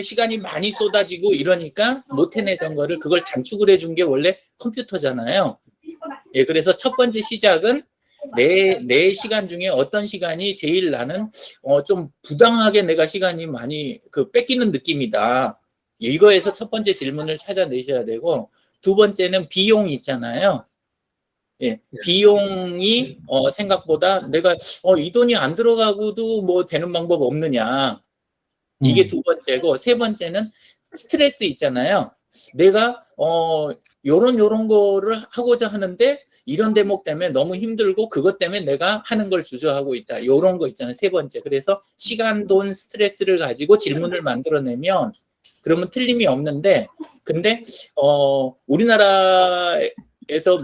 시간이 많이 쏟아지고 이러니까 못 해내던 거를 그걸 단축을 해준 게 원래 컴퓨터잖아요. 예, 그래서 첫 번째 시작은 내 시간 중에 어떤 시간이 제일 나는 좀 부당하게 내가 시간이 많이 뺏기는 느낌이다. 이거에서 첫 번째 질문을 찾아내셔야 되고, 두 번째는 비용이 있잖아요. 예, 비용이 생각보다 내가 이 돈이 안 들어가고도 뭐 되는 방법 없느냐. 이게 두 번째고, 세 번째는 스트레스 있잖아요. 내가 요런 거를 하고자 하는데 이런 대목 때문에 너무 힘들고 그것 때문에 내가 하는 걸 주저하고 있다. 요런 거 있잖아요. 세 번째. 그래서 시간, 돈, 스트레스를 가지고 질문을 만들어내면 그러면 틀림이 없는데, 근데 우리나라에서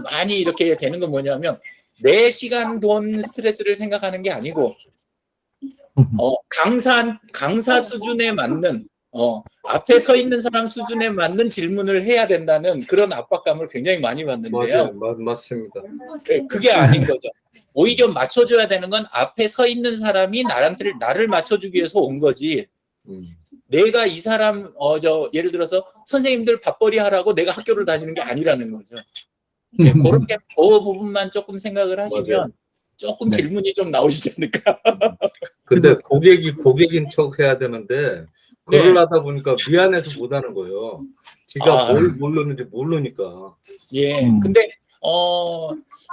많이 이렇게 되는 건 뭐냐면 내 시간, 돈, 스트레스를 생각하는 게 아니고 강사 수준에 맞는 앞에 서 있는 사람 수준에 맞는 질문을 해야 된다는 그런 압박감을 굉장히 많이 받는데요. 맞아요. 맞습니다. 그게 아닌 거죠. 오히려 맞춰줘야 되는 건 앞에 서 있는 사람이 나를 맞춰주기 위해서 온 거지. 내가 이 사람 예를 들어서 선생님들 밥벌이 하라고 내가 학교를 다니는 게 아니라는 거죠. 예, 그렇게 그 부분만 조금 생각을 하시면 맞아요. 조금 질문이 좀 나오시지 않을까. 근데 고객인 척 해야 되는데 그러려다 보니까 미안해서 못 하는 거예요. 지가 뭘 모르는지 모르니까. 예. 근데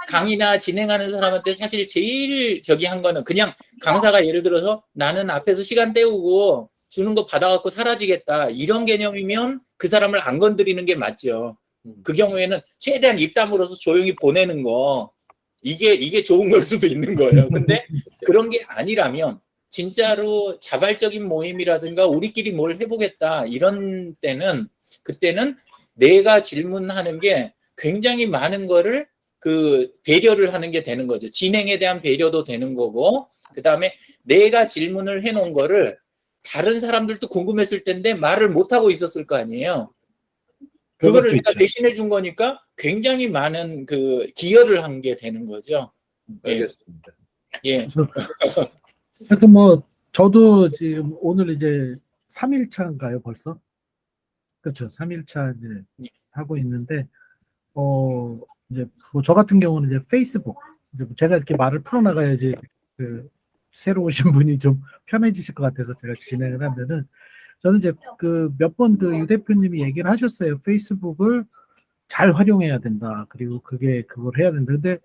강의나 진행하는 사람한테 사실 제일 한 거는 그냥 강사가 예를 들어서 나는 앞에서 시간 때우고 주는 거 받아갖고 사라지겠다 이런 개념이면 그 사람을 안 건드리는 게 맞죠. 그 경우에는 최대한 입 다물어서 조용히 보내는 거 이게 좋은 걸 수도 있는 거예요. 근데 그런 게 아니라면 진짜로 자발적인 모임이라든가 우리끼리 뭘 해보겠다 이런 때는 그때는 내가 질문하는 게 굉장히 많은 거를 배려를 하는 게 되는 거죠. 진행에 대한 배려도 되는 거고, 그 다음에 내가 질문을 해놓은 거를 다른 사람들도 궁금했을 텐데 말을 못하고 있었을 거 아니에요. 그거를 내가 대신해 준 거니까 굉장히 많은 기여를 한 게 되는 거죠. 알겠습니다. 예. 하여튼 뭐 저도 지금 오늘 이제 3일차인가요 벌써? 그렇죠. 3일차 이제 하고 있는데 이제 뭐 저 같은 경우는 이제 페이스북 이제 제가 이렇게 말을 풀어나가야지 새로 오신 분이 좀 편해지실 것 같아서 제가 진행을 하면은 저는 이제 몇 번 유 대표님이 얘기를 하셨어요. 페이스북을 잘 활용해야 된다. 그리고 그걸 해야 된다. 근데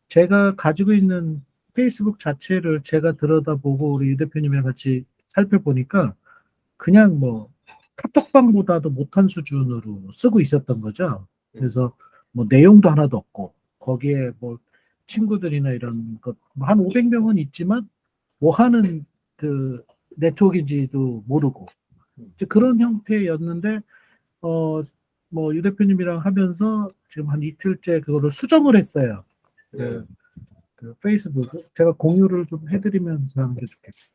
제가 가지고 있는 페이스북 자체를 제가 들여다보고 우리 유 대표님이랑 같이 살펴보니까 그냥 뭐 카톡방보다도 못한 수준으로 쓰고 있었던 거죠. 그래서 뭐 내용도 하나도 없고 거기에 뭐 친구들이나 이런 것 한 500명은 있지만 뭐 하는 네트워크인지도 모르고 이제 그런 형태였는데 뭐 유 대표님이랑 하면서 지금 한 이틀째 그거를 수정을 했어요. 페이스북 제가 공유를 좀 해드리면서 하는 게 좋겠어요.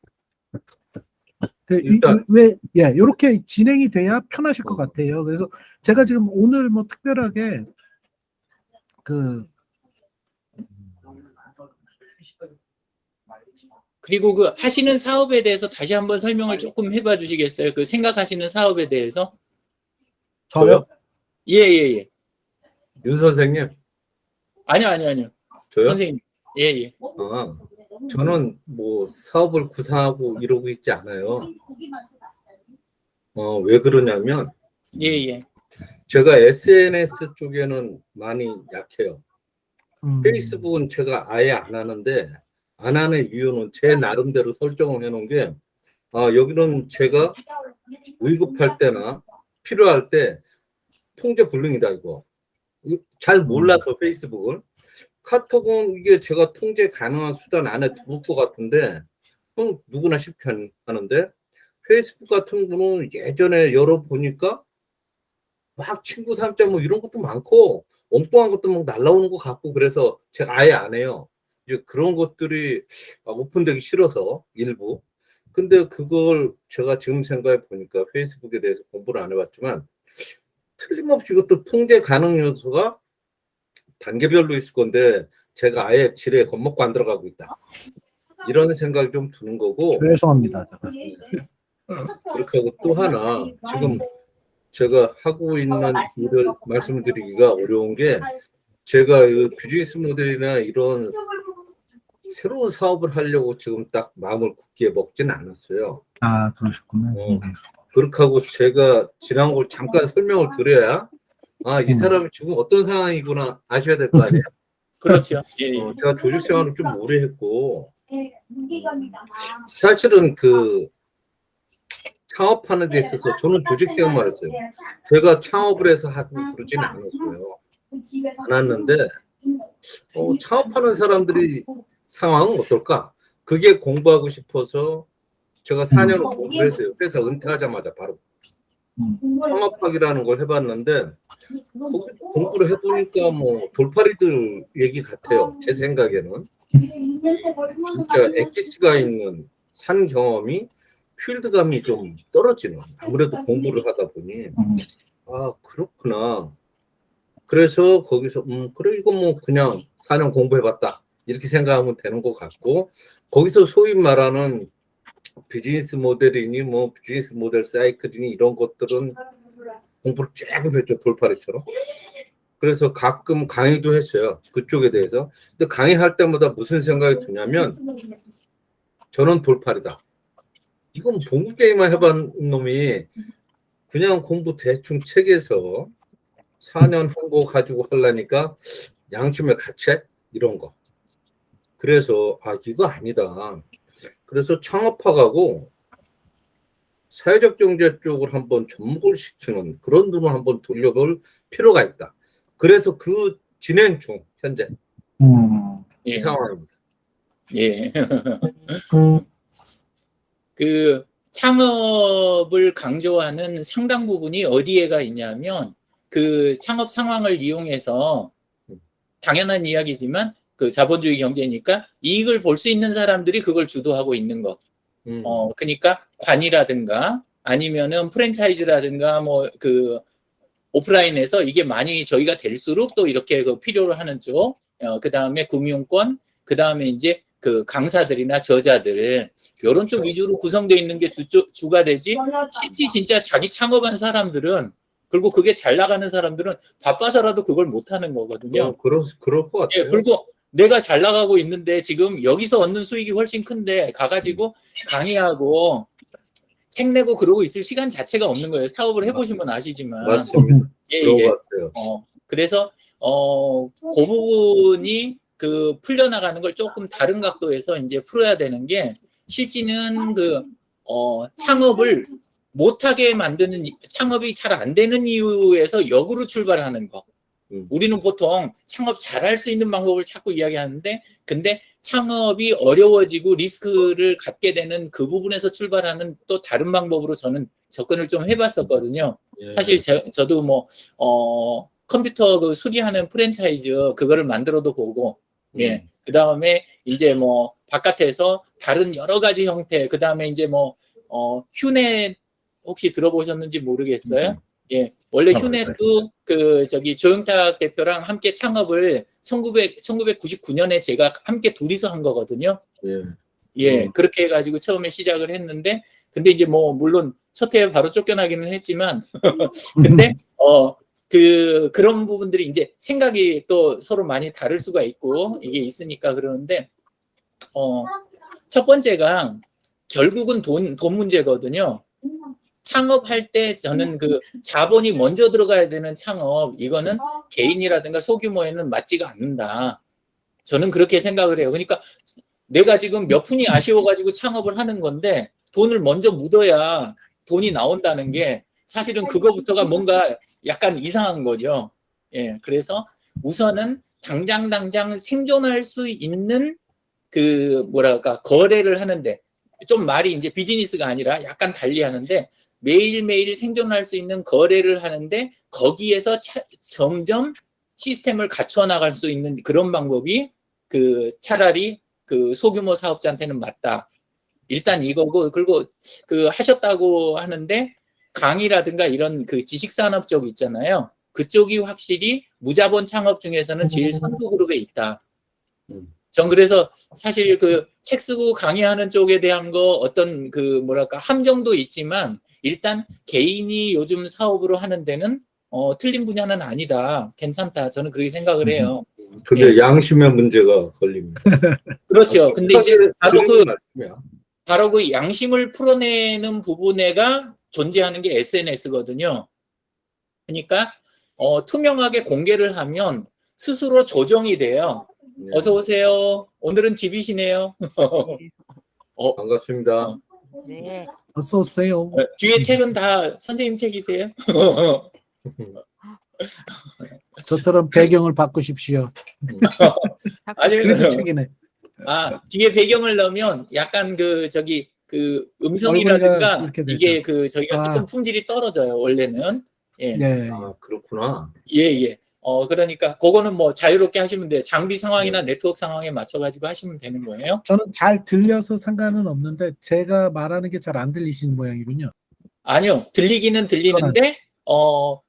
이렇게 진행이 돼야 편하실 것 같아요. 그래서 제가 지금 오늘 뭐 특별하게 그리고 하시는 사업에 대해서 다시 한번 설명을 조금 해봐 주시겠어요? 생각하시는 사업에 대해서? 저요? 예. 윤 선생님. 아니요. 저요? 선생님. 예. 저는 뭐 사업을 구상하고 이러고 있지 않아요. 왜 그러냐면 예. 제가 SNS 쪽에는 많이 약해요. 페이스북은 제가 아예 안 하는데 안 하는 이유는 제 나름대로 설정을 해놓은 게 여기는 제가 의급할 때나 필요할 때 통제 불능이다 이거. 잘 몰라서 페이스북을. 카톡은 이게 제가 통제 가능한 수단 안에 들어올 것 같은데 누구나 쉽게 하는데 페이스북 같은 거는 예전에 열어보니까 막 친구 삼자 뭐 이런 것도 많고 엉뚱한 것도 막 날라오는 것 같고 그래서 제가 아예 안 해요. 이제 그런 것들이 오픈되기 싫어서 일부. 근데 그걸 제가 지금 생각해 보니까 페이스북에 대해서 공부를 안 해봤지만 틀림없이 이것도 통제 가능 요소가 단계별로 있을 건데 제가 아예 지뢰에 겁먹고 안 들어가고 있다. 이런 생각이 좀 드는 거고. 죄송합니다. 그렇게 하고 또 하나 지금 제가 하고 있는 일을 말씀드리기가 어려운 게 제가 이 비즈니스 모델이나 이런 새로운 사업을 하려고 지금 딱 마음을 굳게 먹지는 않았어요. 아, 그러셨구나. 그렇게 하고 제가 지난 걸 잠깐 설명을 드려야 이 사람이 지금 어떤 상황이구나 아셔야 될 거 아니에요. 그렇죠. 예. 제가 조직 생활을 좀 오래 했고 사실은 그 창업하는 데 있어서 저는 조직 생활만 했어요. 제가 창업을 해서 하고 그러지는 않았어요. 않았는데 창업하는 사람들이 상황은 어떨까? 그게 공부하고 싶어서 제가 4년을 공부를 했어요. 회사 은퇴하자마자 바로 창업학이라는 걸 해봤는데 공부를 해보니까 뭐 돌팔이들 얘기 같아요. 제 생각에는 진짜 엑기스가 있는 산 경험이 필드감이 좀 떨어지는 아무래도 공부를 하다 보니 그렇구나. 그래서 거기서 그래 이거 뭐 그냥 4년 공부해봤다 이렇게 생각하면 되는 것 같고 거기서 소위 말하는 비즈니스 모델이니 뭐 비즈니스 모델 사이클이니 이런 것들은 공부를 조금 했죠. 돌팔이처럼. 그래서 가끔 강의도 했어요. 그쪽에 대해서. 근데 강의할 때마다 무슨 생각이 드냐면 저는 돌팔이다. 이건 공부 게임만 해본 놈이 그냥 공부 대충 책에서 4년 한 거 가지고 하려니까 양심의 가책 이런 거. 그래서 이거 아니다. 그래서 창업학하고 사회적 경제 쪽을 한번 접목을 시키는 그런 눈을 한번 돌려볼 필요가 있다. 그래서 그 진행 중 현재 이 상황입니다. 예. 그 창업을 강조하는 상당 부분이 어디에가 있냐면 그 창업 상황을 이용해서 당연한 이야기지만 그 자본주의 경제니까 이익을 볼 수 있는 사람들이 그걸 주도하고 있는 거. 그러니까 관이라든가 아니면은 프랜차이즈라든가 뭐 그 오프라인에서 이게 많이 저희가 될수록 또 이렇게 그 필요로 하는 쪽, 그 다음에 금융권, 그 다음에 이제 그 강사들이나 저자들 이런 쪽 위주로 구성되어 있는 게 주가 되지. 실제 진짜 자기 창업한 사람들은 그리고 그게 잘 나가는 사람들은 바빠서라도 그걸 못 하는 거거든요. 그럴 것 같아요. 예, 그리고 내가 잘 나가고 있는데 지금 여기서 얻는 수익이 훨씬 큰데 가가지고 강의하고 책 내고 그러고 있을 시간 자체가 없는 거예요. 사업을 해보시면 아시지만. 맞습니다. 예, 그런 예. 것 같아요. 그래서 그 부분이 그 풀려나가는 걸 조금 다른 각도에서 이제 풀어야 되는 게 실제는 그 창업을 못하게 만드는 창업이 잘 안 되는 이유에서 역으로 출발하는 거. 우리는 보통 창업 잘할 수 있는 방법을 자꾸 이야기하는데 근데 창업이 어려워지고 리스크를 갖게 되는 그 부분에서 출발하는 또 다른 방법으로 저는 접근을 좀 해봤었거든요. 예. 사실 저도 뭐 컴퓨터 그 수리하는 프랜차이즈 그거를 만들어도 보고 예. 그 다음에 이제 뭐 바깥에서 다른 여러 가지 형태 그 다음에 이제 뭐 휴넷 혹시 들어보셨는지 모르겠어요. 예, 원래 휴넷도 그 조영탁 대표랑 함께 창업을 1999년에 제가 함께 둘이서 한 거거든요. 예, 그렇게 해가지고 처음에 시작을 했는데, 근데 이제 뭐 물론 첫 해에 바로 쫓겨나기는 했지만, 근데 그런 부분들이 이제 생각이 또 서로 많이 다를 수가 있고 이게 있으니까 그러는데, 첫 번째가 결국은 돈 문제거든요. 창업할 때 저는 그 자본이 먼저 들어가야 되는 창업 이거는 개인이라든가 소규모에는 맞지가 않는다. 저는 그렇게 생각을 해요. 그러니까 내가 지금 몇 푼이 아쉬워가지고 창업을 하는 건데 돈을 먼저 묻어야 돈이 나온다는 게 사실은 그거부터가 뭔가 약간 이상한 거죠. 예, 그래서 우선은 당장 생존할 수 있는 그 뭐랄까 거래를 하는데 좀 말이 이제 비즈니스가 아니라 약간 달리 하는데 매일매일 생존할 수 있는 거래를 하는데 거기에서 점점 시스템을 갖춰 나갈 수 있는 그런 방법이 그 차라리 그 소규모 사업자한테는 맞다. 일단 이거고 그리고 그 하셨다고 하는데 강의라든가 이런 그 지식산업 쪽 있잖아요. 그쪽이 확실히 무자본 창업 중에서는 제일 선두 그룹에 있다. 전 그래서 사실 그 책 쓰고 강의하는 쪽에 대한 거 어떤 그 뭐랄까 함정도 있지만 일단 개인이 요즘 사업으로 하는 데는 틀린 분야는 아니다. 괜찮다. 저는 그렇게 생각을 해요. 근데 예. 양심의 문제가 걸립니다. 그렇죠. 근데 이제 바로 드리는 말씀이야. 바로 그 양심을 풀어내는 부분에가 존재하는 게 SNS거든요. 그러니까 투명하게 공개를 하면 스스로 조정이 돼요. 네. 어서 오세요. 오늘은 집이시네요. 반갑습니다. 네. 어서 오세요. 뒤에 책은 다 선생님 책이세요? 저처럼 배경을 바꾸십시오. 아니, 그래도 책이네. 뒤에 배경을 넣으면 약간 그 얼굴이 음성이라든가 이렇게 되죠. 이게 그 저희가 아. 조금 품질이 떨어져요, 원래는. 예. 네. 아, 그렇구나. 예. 그러니까 그거는 뭐 자유롭게 하시면 돼요. 장비 상황이나 네트워크 상황에 맞춰가지고 하시면 되는 거예요. 저는 잘 들려서 상관은 없는데 제가 말하는 게 잘 안 들리시는 모양이군요. 아니요, 들리기는 들리는데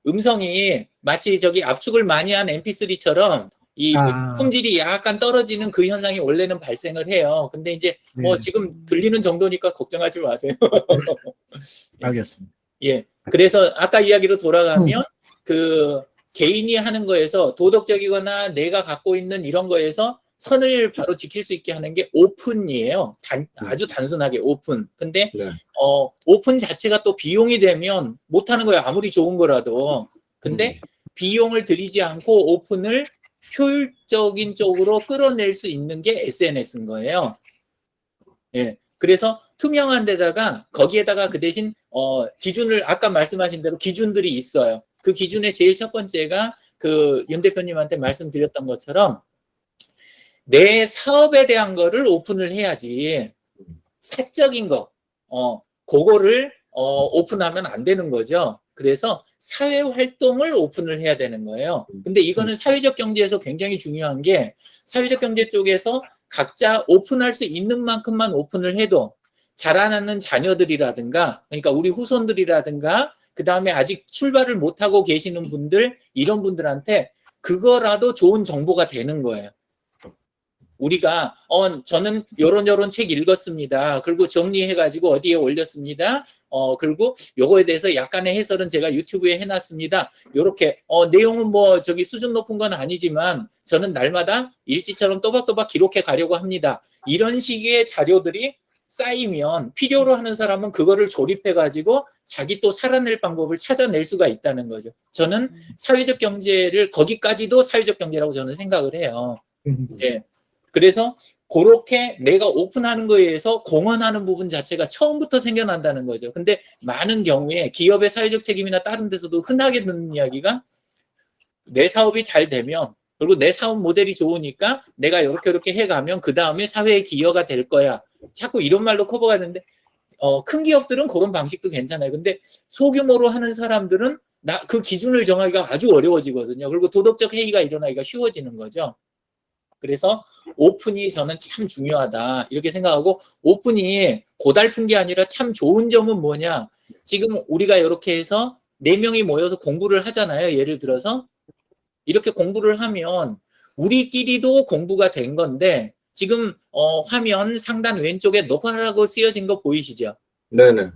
음성이 마치 저기 압축을 많이 한 MP3처럼 이 품질이 약간 떨어지는 그 현상이 원래는 발생을 해요. 근데 이제 뭐 네. 지금 들리는 정도니까 걱정하지 마세요. 알겠습니다. 예. 그래서 아까 이야기로 돌아가면 그 개인이 하는 거에서 도덕적이거나 내가 갖고 있는 이런 거에서 선을 바로 지킬 수 있게 하는 게 오픈이에요. 아주 단순하게 오픈. 근데 네. 오픈 자체가 또 비용이 되면 못 하는 거예요. 아무리 좋은 거라도. 근데 비용을 들이지 않고 오픈을 효율적인 쪽으로 끌어낼 수 있는 게 SNS인 거예요. 예. 그래서 투명한 데다가 거기에다가 그 대신 기준을 아까 말씀하신 대로 기준들이 있어요. 그 기준의 제일 첫 번째가 그 윤 대표님한테 말씀드렸던 것처럼 내 사업에 대한 거를 오픈을 해야지 사적인 거 그거를 오픈하면 안 되는 거죠. 그래서 사회 활동을 오픈을 해야 되는 거예요. 근데 이거는 사회적 경제에서 굉장히 중요한 게 사회적 경제 쪽에서 각자 오픈할 수 있는 만큼만 오픈을 해도 자라나는 자녀들이라든가 그러니까 우리 후손들이라든가 그 다음에 아직 출발을 못하고 계시는 분들 이런 분들한테 그거라도 좋은 정보가 되는 거예요. 우리가 저는 요런 책 읽었습니다. 그리고 정리해가지고 어디에 올렸습니다. 그리고 요거에 대해서 약간의 해설은 제가 유튜브에 해놨습니다. 요렇게 내용은 뭐 저기 수준 높은 건 아니지만 저는 날마다 일지처럼 또박또박 기록해 가려고 합니다. 이런 식의 자료들이 쌓이면 필요로 하는 사람은 그거를 조립해가지고 자기 또 살아낼 방법을 찾아낼 수가 있다는 거죠. 저는 사회적 경제를 거기까지도 사회적 경제라고 저는 생각을 해요. 예. 그래서 그렇게 내가 오픈하는 거에 의해서 공헌하는 부분 자체가 처음부터 생겨난다는 거죠. 근데 많은 경우에 기업의 사회적 책임이나 다른 데서도 흔하게 듣는 이야기가 내 사업이 잘 되면 그리고 내 사업 모델이 좋으니까 내가 이렇게 해가면 그 다음에 사회에 기여가 될 거야. 자꾸 이런 말로 커버가 되는데 큰 기업들은 그런 방식도 괜찮아요. 근데 소규모로 하는 사람들은 그 기준을 정하기가 아주 어려워지거든요. 그리고 도덕적 해이가 일어나기가 쉬워지는 거죠. 그래서 오픈이 저는 참 중요하다 이렇게 생각하고 오픈이 고달픈 게 아니라 참 좋은 점은 뭐냐 지금 우리가 이렇게 해서 4명이 모여서 공부를 하잖아요. 예를 들어서 이렇게 공부를 하면 우리끼리도 공부가 된 건데 지금 화면 상단 왼쪽에 녹화라고 쓰여진 거 보이시죠? 네네.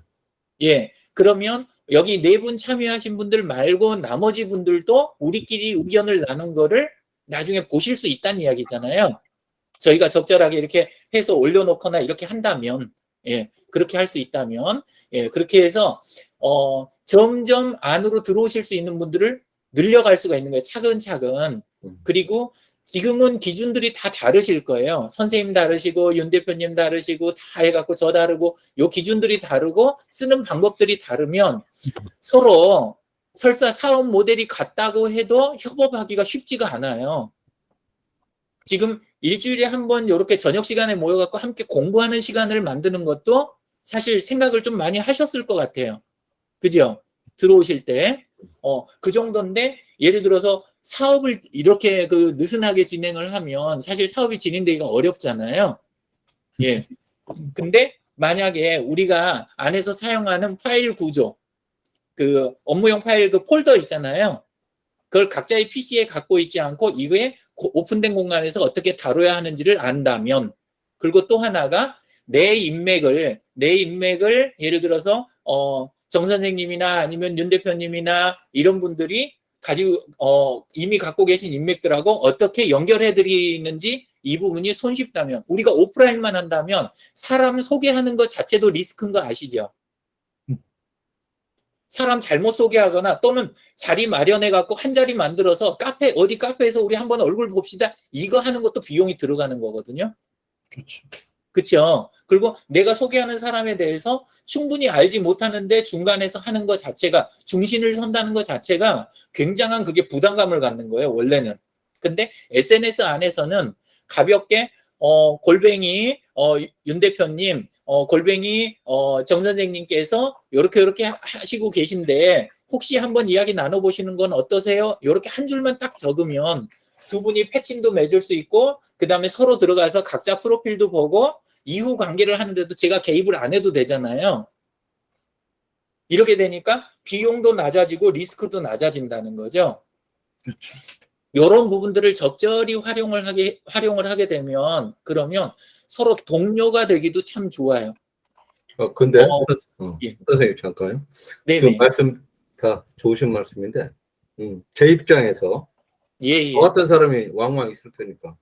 예. 그러면 여기 4분 참여하신 분들 말고 나머지 분들도 우리끼리 의견을 나눈 거를 나중에 보실 수 있다는 이야기잖아요. 저희가 적절하게 이렇게 해서 올려놓거나 이렇게 한다면, 예, 그렇게 할 수 있다면, 예, 그렇게 해서, 점점 안으로 들어오실 수 있는 분들을 늘려갈 수가 있는 거예요. 차근차근. 그리고 지금은 기준들이 다 다르실 거예요. 선생님 다르시고, 윤 대표님 다르시고, 다 해갖고 저 다르고, 요 기준들이 다르고, 쓰는 방법들이 다르면 서로 설사 사업 모델이 같다고 해도 협업하기가 쉽지가 않아요. 지금 일주일에 한 번 이렇게 저녁 시간에 모여갖고 함께 공부하는 시간을 만드는 것도 사실 생각을 좀 많이 하셨을 것 같아요. 그죠? 들어오실 때. 그 정도인데 예를 들어서 사업을 이렇게 그 느슨하게 진행을 하면 사실 사업이 진행되기가 어렵잖아요. 예. 근데 만약에 우리가 안에서 사용하는 파일 구조 그 업무용 파일 그 폴더 있잖아요. 그걸 각자의 PC에 갖고 있지 않고 이거에 오픈된 공간에서 어떻게 다뤄야 하는지를 안다면, 그리고 또 하나가 내 인맥을 예를 들어서 정 선생님이나 아니면 윤 대표님이나 이런 분들이 가지고 이미 갖고 계신 인맥들하고 어떻게 연결해 드리는지 이 부분이 손쉽다면, 우리가 오프라인만 한다면 사람 소개하는 것 자체도 리스크인 거 아시죠? 사람 잘못 소개하거나 또는 자리 마련해 갖고 한 자리 만들어서 어디 카페에서 우리 한번 얼굴 봅시다, 이거 하는 것도 비용이 들어가는 거거든요. 그렇죠. 그렇죠. 그리고 내가 소개하는 사람에 대해서 충분히 알지 못하는데 중간에서 하는 것 자체가, 중심을 선다는 것 자체가 굉장한 그게 부담감을 갖는 거예요, 원래는. 근데 SNS 안에서는 가볍게 골뱅이 윤 대표님, 골뱅이 정 선생님께서 요렇게 하시고 계신데 혹시 한번 이야기 나눠보시는 건 어떠세요? 요렇게 한 줄만 딱 적으면 두 분이 패친도 맺을 수 있고, 그 다음에 서로 들어가서 각자 프로필도 보고 이후 관계를 하는데도 제가 개입을 안 해도 되잖아요. 이렇게 되니까 비용도 낮아지고 리스크도 낮아진다는 거죠. 그렇죠. 이런 부분들을 적절히 활용을 하게 되면, 그러면 서로 동료가 되기도 참 좋아요. 근데 예. 선생님 잠깐요. 네네. 지금 말씀 다 좋으신 말씀인데 제 입장에서 예. 저 같은 사람이 왕왕 있을 테니까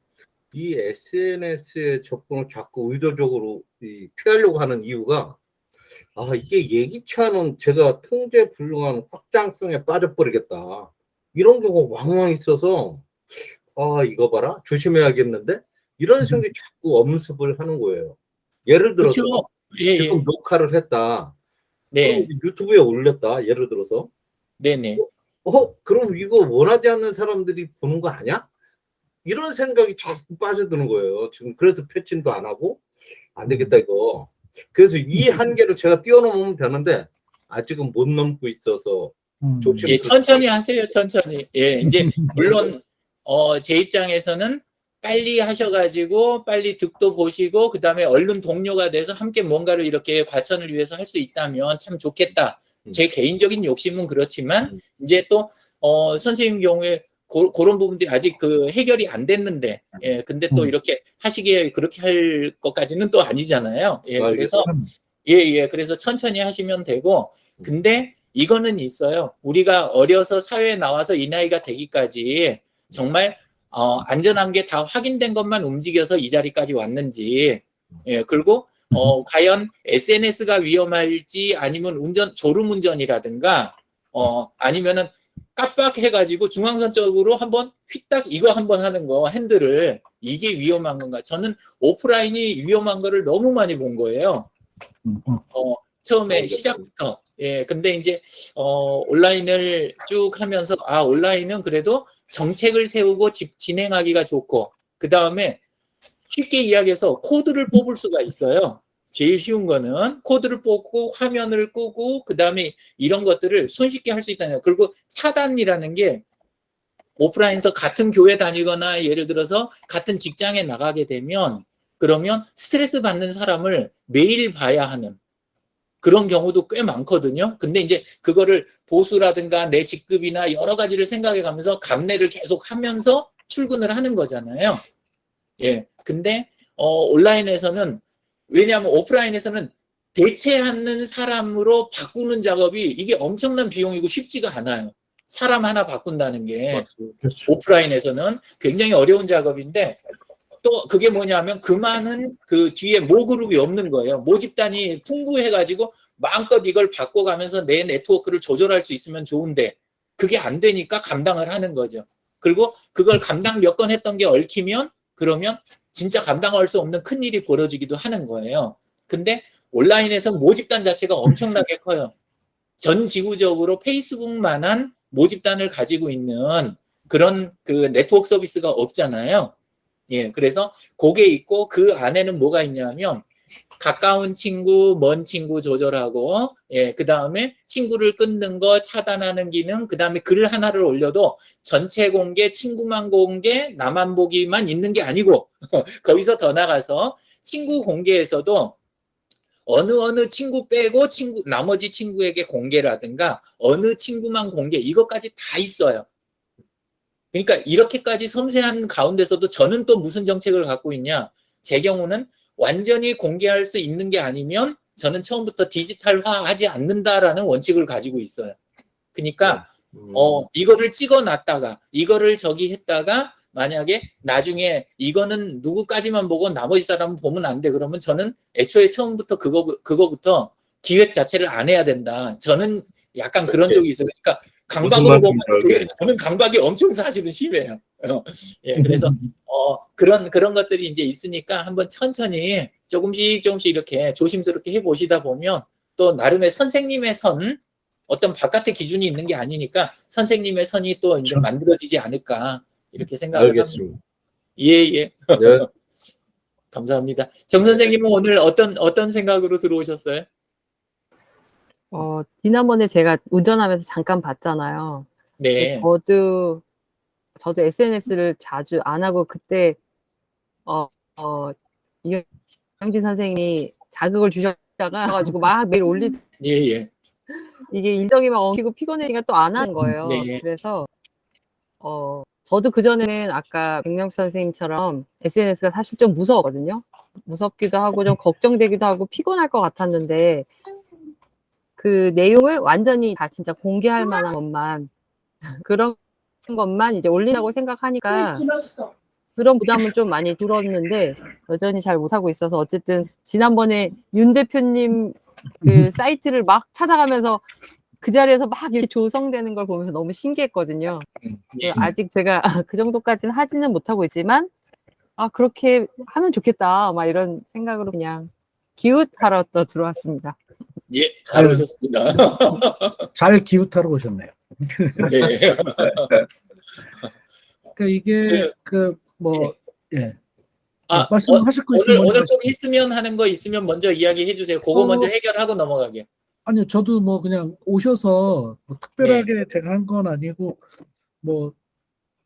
이 SNS에 접근을 자꾸 의도적으로 피하려고 하는 이유가, 이게 예기치 않은 제가 통제 불능한 확장성에 빠져버리겠다, 이런 경우가 왕왕 있어서 이거 봐라, 조심해야겠는데, 이런 생각이 자꾸 엄습을 하는 거예요. 예를 들어서 그렇죠. 예. 지금 녹화를 했다. 네. 그럼 유튜브에 올렸다. 예를 들어서. 네네. 그럼 이거 원하지 않는 사람들이 보는 거 아니야? 이런 생각이 자꾸 빠져드는 거예요. 지금 그래서 패친도 안 하고 안 되겠다 이거. 그래서 이 한계를 제가 뛰어넘으면 되는데 아직은 못 넘고 있어서 예, 천천히 하세요. 천천히. 예, 이제 물론 제 입장에서는 빨리 하셔가지고 빨리 득도 보시고 그 다음에 얼른 동료가 돼서 함께 뭔가를 이렇게 과천을 위해서 할 수 있다면 참 좋겠다. 제 개인적인 욕심은 그렇지만 이제 또 선생님 경우에 그런 부분들이 아직 그 해결이 안 됐는데, 예, 근데 또 이렇게 하시기에 그렇게 할 것까지는 또 아니잖아요. 예, 그래서 예, 그래서 천천히 하시면 되고, 근데 이거는 있어요. 우리가 어려서 사회에 나와서 이 나이가 되기까지 정말 안전한 게 다 확인된 것만 움직여서 이 자리까지 왔는지, 예, 그리고 과연 SNS가 위험할지 아니면 졸음운전이라든가 아니면은 깜빡해가지고 중앙선 쪽으로 한번 휘딱 이거 한번 하는 거, 핸들을, 이게 위험한 건가? 저는 오프라인이 위험한 거를 너무 많이 본 거예요. 처음에 시작부터. 예, 근데 이제 온라인을 쭉 하면서 온라인은 그래도 정책을 세우고 진행하기가 좋고, 그 다음에 쉽게 이야기해서 코드를 뽑을 수가 있어요. 제일 쉬운 거는 코드를 뽑고 화면을 끄고 그 다음에 이런 것들을 손쉽게 할 수 있다는 거예요. 그리고 차단이라는 게 오프라인에서 같은 교회 다니거나 예를 들어서 같은 직장에 나가게 되면 그러면 스트레스 받는 사람을 매일 봐야 하는 그런 경우도 꽤 많거든요. 근데 이제 그거를 보수라든가 내 직급이나 여러 가지를 생각해 가면서 감내를 계속 하면서 출근을 하는 거잖아요. 예. 근데 온라인에서는, 왜냐하면 오프라인에서는 대체하는 사람으로 바꾸는 작업이 이게 엄청난 비용이고 쉽지가 않아요. 사람 하나 바꾼다는 게 오프라인에서는 굉장히 어려운 작업인데, 또 그게 뭐냐면 그 많은 그 뒤에 모그룹이 없는 거예요. 모집단이 풍부해가지고 마음껏 이걸 바꿔가면서 내 네트워크를 조절할 수 있으면 좋은데 그게 안 되니까 감당을 하는 거죠. 그리고 그걸 감당 몇 건 했던 게 얽히면 그러면 진짜 감당할 수 없는 큰일이 벌어지기도 하는 거예요. 근데 온라인에서 모집단 자체가 엄청나게 커요. 전 지구적으로 페이스북만한 모집단을 가지고 있는 그런 그 네트워크 서비스가 없잖아요. 예, 그래서 그게 있고 그 안에는 뭐가 있냐면 가까운 친구, 먼 친구 조절하고, 예, 그 다음에 친구를 끊는 거 차단하는 기능, 그 다음에 글 하나를 올려도 전체 공개, 친구만 공개, 나만 보기만 있는 게 아니고 거기서 더 나가서 친구 공개에서도 어느 친구 빼고 나머지 친구에게 공개라든가 어느 친구만 공개, 이것까지 다 있어요. 그러니까 이렇게까지 섬세한 가운데서도 저는 또 무슨 정책을 갖고 있냐? 제 경우는 완전히 공개할 수 있는 게 아니면 저는 처음부터 디지털화하지 않는다라는 원칙을 가지고 있어요. 그러니까 이거를 찍어놨다가 이거를 저기 했다가 만약에 나중에 이거는 누구까지만 보고 나머지 사람은 보면 안 돼. 그러면 저는 애초에 처음부터 그거부터 기획 자체를 안 해야 된다. 저는 약간 그런 쪽이 있어요. 그러니까 강박으로 보면 저는 강박이 엄청 사실은 심해요. 예, 그래서 그런 것들이 이제 있으니까 한번 천천히 조금씩 이렇게 조심스럽게 해보시다 보면 또 나름의 선생님의 선, 어떤 바깥의 기준이 있는 게 아니니까 선생님의 선이 또 이제 만들어지지 않을까 이렇게 생각을 알겠습니다. 합니다. 예. 네. 감사합니다. 정 선생님은 오늘 어떤 생각으로 들어오셨어요? 지난번에 제가 운전하면서 잠깐 봤잖아요. 네. 저도 SNS를 자주 안 하고 그때 이영진 선생님이 자극을 주셨다가 가지고 막 매일 예. 이게 일정이 막 엉키고 피곤해지니까 또 안 하는 거예요. 네. 그래서 저도 그전에는 아까 백명수 선생님처럼 SNS가 사실 좀 무서웠거든요. 무섭기도 하고 좀 걱정되기도 하고 피곤할 것 같았는데 그 내용을 완전히 다 진짜 공개할 만한 것만 그런 것만 이제 올린다고 생각하니까 그런 부담은 좀 많이 줄었는데 여전히 잘 못하고 있어서 어쨌든 지난번에 윤 대표님 그 사이트를 막 찾아가면서 그 자리에서 막 이렇게 조성되는 걸 보면서 너무 신기했거든요. 아직 제가 그 정도까지는 하지는 못하고 있지만 그렇게 하면 좋겠다 막 이런 생각으로 그냥 기웃하러 또 들어왔습니다. 예, 잘 오셨습니다. 잘 기웃하러 오셨네요. 네. 그러니까 이게 예. 말씀하실 거 있으면 오늘 꼭 했으면 하는 거 있으면 먼저 이야기해 주세요. 그거 먼저 해결하고 넘어가게. 아니요, 저도 뭐 그냥 오셔서 뭐 특별하게 제가 한 건 아니고 뭐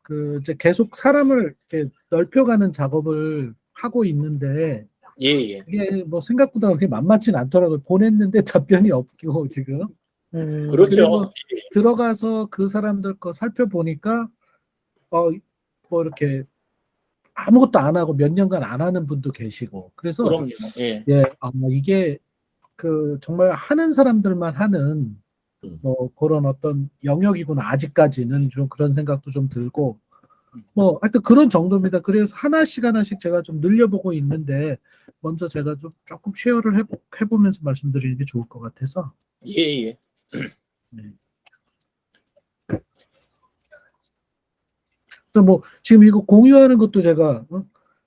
그 이제 계속 사람을 이렇게 넓혀가는 작업을 하고 있는데 예. 이게 뭐 생각보다 그렇게 만만치 않더라고요. 보냈는데 답변이 없고 지금. 그렇죠. 들어가서 그 사람들 거 살펴보니까 뭐 이렇게 아무것도 안 하고 몇 년간 안 하는 분도 계시고 그래서 그럼요. 예. 이게 그 정말 하는 사람들만 하는 뭐 그런 어떤 영역이구나 아직까지는 좀 그런 생각도 좀 들고 뭐 하여튼 그런 정도입니다. 그래서 하나씩 제가 좀 늘려보고 있는데 먼저 제가 좀 조금 쉐어를 해보면서 말씀드리는 게 좋을 것 같아서. 예. 네. 또 뭐 지금 이거 공유하는 것도 제가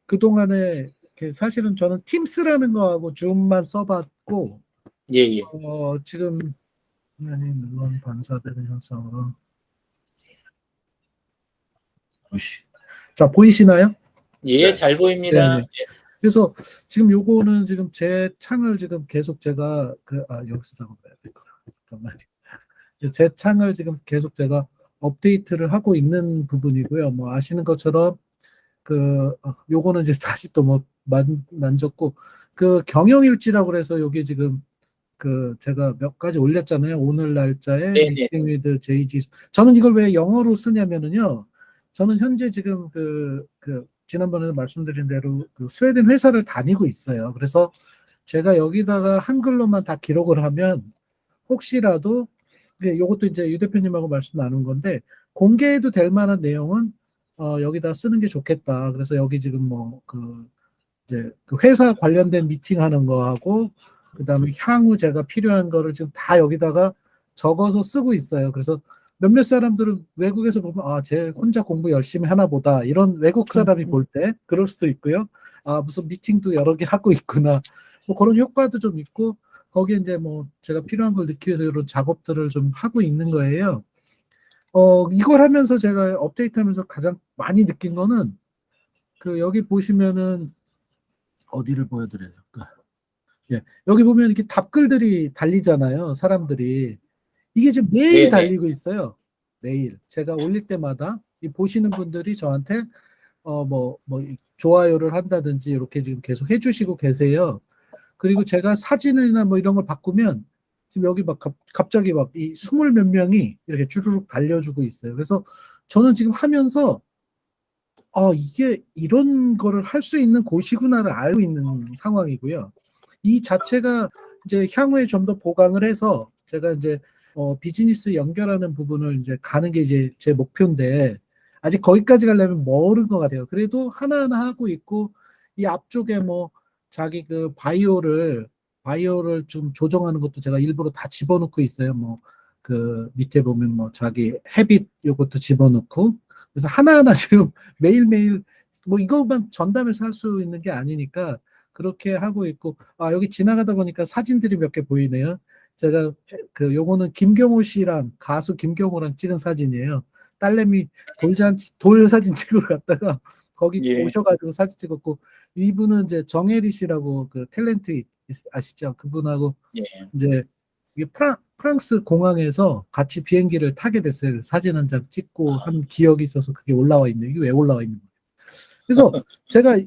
그동안에 사실은 저는 팀스라는 거하고 줌만 써봤고 예. 지금 물론 반사되는 현상으로 자 보이시나요? 예, 잘 보입니다. 네네. 그래서 지금 요거는 지금 제 창을 지금 계속 제가 여기서 작업해야 될 거라 잠깐만요. 제 창을 지금 계속 제가 업데이트를 하고 있는 부분이고요. 뭐 아시는 것처럼 요거는 이제 다시 또 뭐 만졌고 그 경영일지라고 그래서 여기 지금 제가 몇 가지 올렸잖아요. 오늘 날짜에 미팅 위드 JG. 저는 이걸 왜 영어로 쓰냐면은요. 저는 현재 지금 지난번에 말씀드린 대로 스웨덴 회사를 다니고 있어요. 그래서 제가 여기다가 한글로만 다 기록을 하면 혹시라도 요것도 이제 유 대표님하고 말씀 나눈 건데 공개해도 될 만한 내용은 여기다 쓰는 게 좋겠다. 그래서 여기 지금 뭐 이제 회사 관련된 미팅하는 거하고 그다음에 향후 제가 필요한 거를 지금 다 여기다가 적어서 쓰고 있어요. 그래서 몇몇 사람들은 외국에서 보면 쟤 혼자 공부 열심히 하나 보다 이런 외국 사람이 볼 때 그럴 수도 있고요. 무슨 미팅도 여러 개 하고 있구나. 뭐 그런 효과도 좀 있고 거기에 이제 뭐 제가 필요한 걸 넣기 위해서 이런 작업들을 좀 하고 있는 거예요. 이걸 하면서 제가 업데이트하면서 가장 많이 느낀 거는 여기 보시면은 어디를 보여드려야 될까? 예, 여기 보면 이렇게 답글들이 달리잖아요. 사람들이 이게 지금 매일 달리고 있어요. 매일 제가 올릴 때마다 보시는 분들이 저한테 뭐 좋아요를 한다든지 이렇게 지금 계속 해주시고 계세요. 그리고 제가 사진이나 뭐 이런 걸 바꾸면 지금 여기 막 갑자기 막 이 20몇 명이 이렇게 주르륵 달려주고 있어요. 그래서 저는 지금 하면서 이게 이런 거를 할 수 있는 곳이구나를 알고 있는 상황이고요. 이 자체가 이제 향후에 좀 더 보강을 해서 제가 이제 비즈니스 연결하는 부분을 이제 가는 게 이제 제 목표인데 아직 거기까지 가려면 멀은 것 같아요. 그래도 하나하나 하고 있고 이 앞쪽에 뭐 자기 그 바이오를 좀 조정하는 것도 제가 일부러 다 집어넣고 있어요. 뭐 그 밑에 보면 뭐 자기 헤빗 요것도 집어넣고 그래서 하나하나 지금 매일매일 뭐 이것만 전담해서 할 수 있는 게 아니니까 그렇게 하고 있고 여기 지나가다 보니까 사진들이 몇 개 보이네요. 제가 그 요거는 김경호 씨랑 가수 김경호랑 찍은 사진이에요. 딸내미 돌 사진 찍으러 갔다가 거기 예. 오셔가지고 사진 찍었고 이분은 이제 정혜리 씨라고 그 탤런트 아시죠? 그분하고 예. 이제 이게 프랑스 공항에서 같이 비행기를 타게 됐어요. 사진 한 장 찍고 한 기억이 있어서 그게 올라와 있네요. 이게 왜 올라와 있는 거예요? 그래서 제가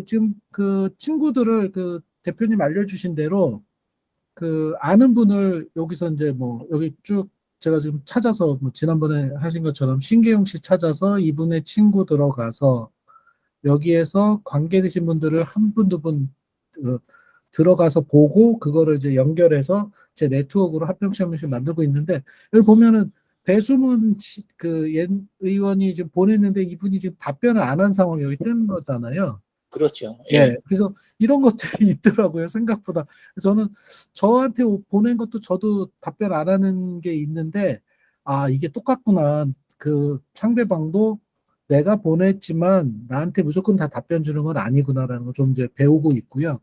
지금 그 친구들을 그 대표님 알려주신 대로 그 아는 분을 여기서 이제 뭐 여기 쭉 제가 지금 찾아서 뭐 지난번에 하신 것처럼 신계용 씨 찾아서 이분의 친구 들어가서 여기에서 관계되신 분들을 한 분, 두 분 들어가서 보고 그거를 이제 연결해서 제 네트워크로 합병시 한 명씩 만들고 있는데 여기 보면은 배수문 그 의원이 지금 보냈는데 이분이 지금 답변을 안 한 상황이 여기 뜨는 거잖아요. 그렇죠. 예. 그래서 이런 것들이 있더라고요, 생각보다. 저는 저한테 보낸 것도 저도 답변 안 하는 게 있는데, 이게 똑같구나. 그 상대방도 내가 보냈지만 나한테 무조건 다 답변 주는 건 아니구나라는 걸 좀 이제 배우고 있고요.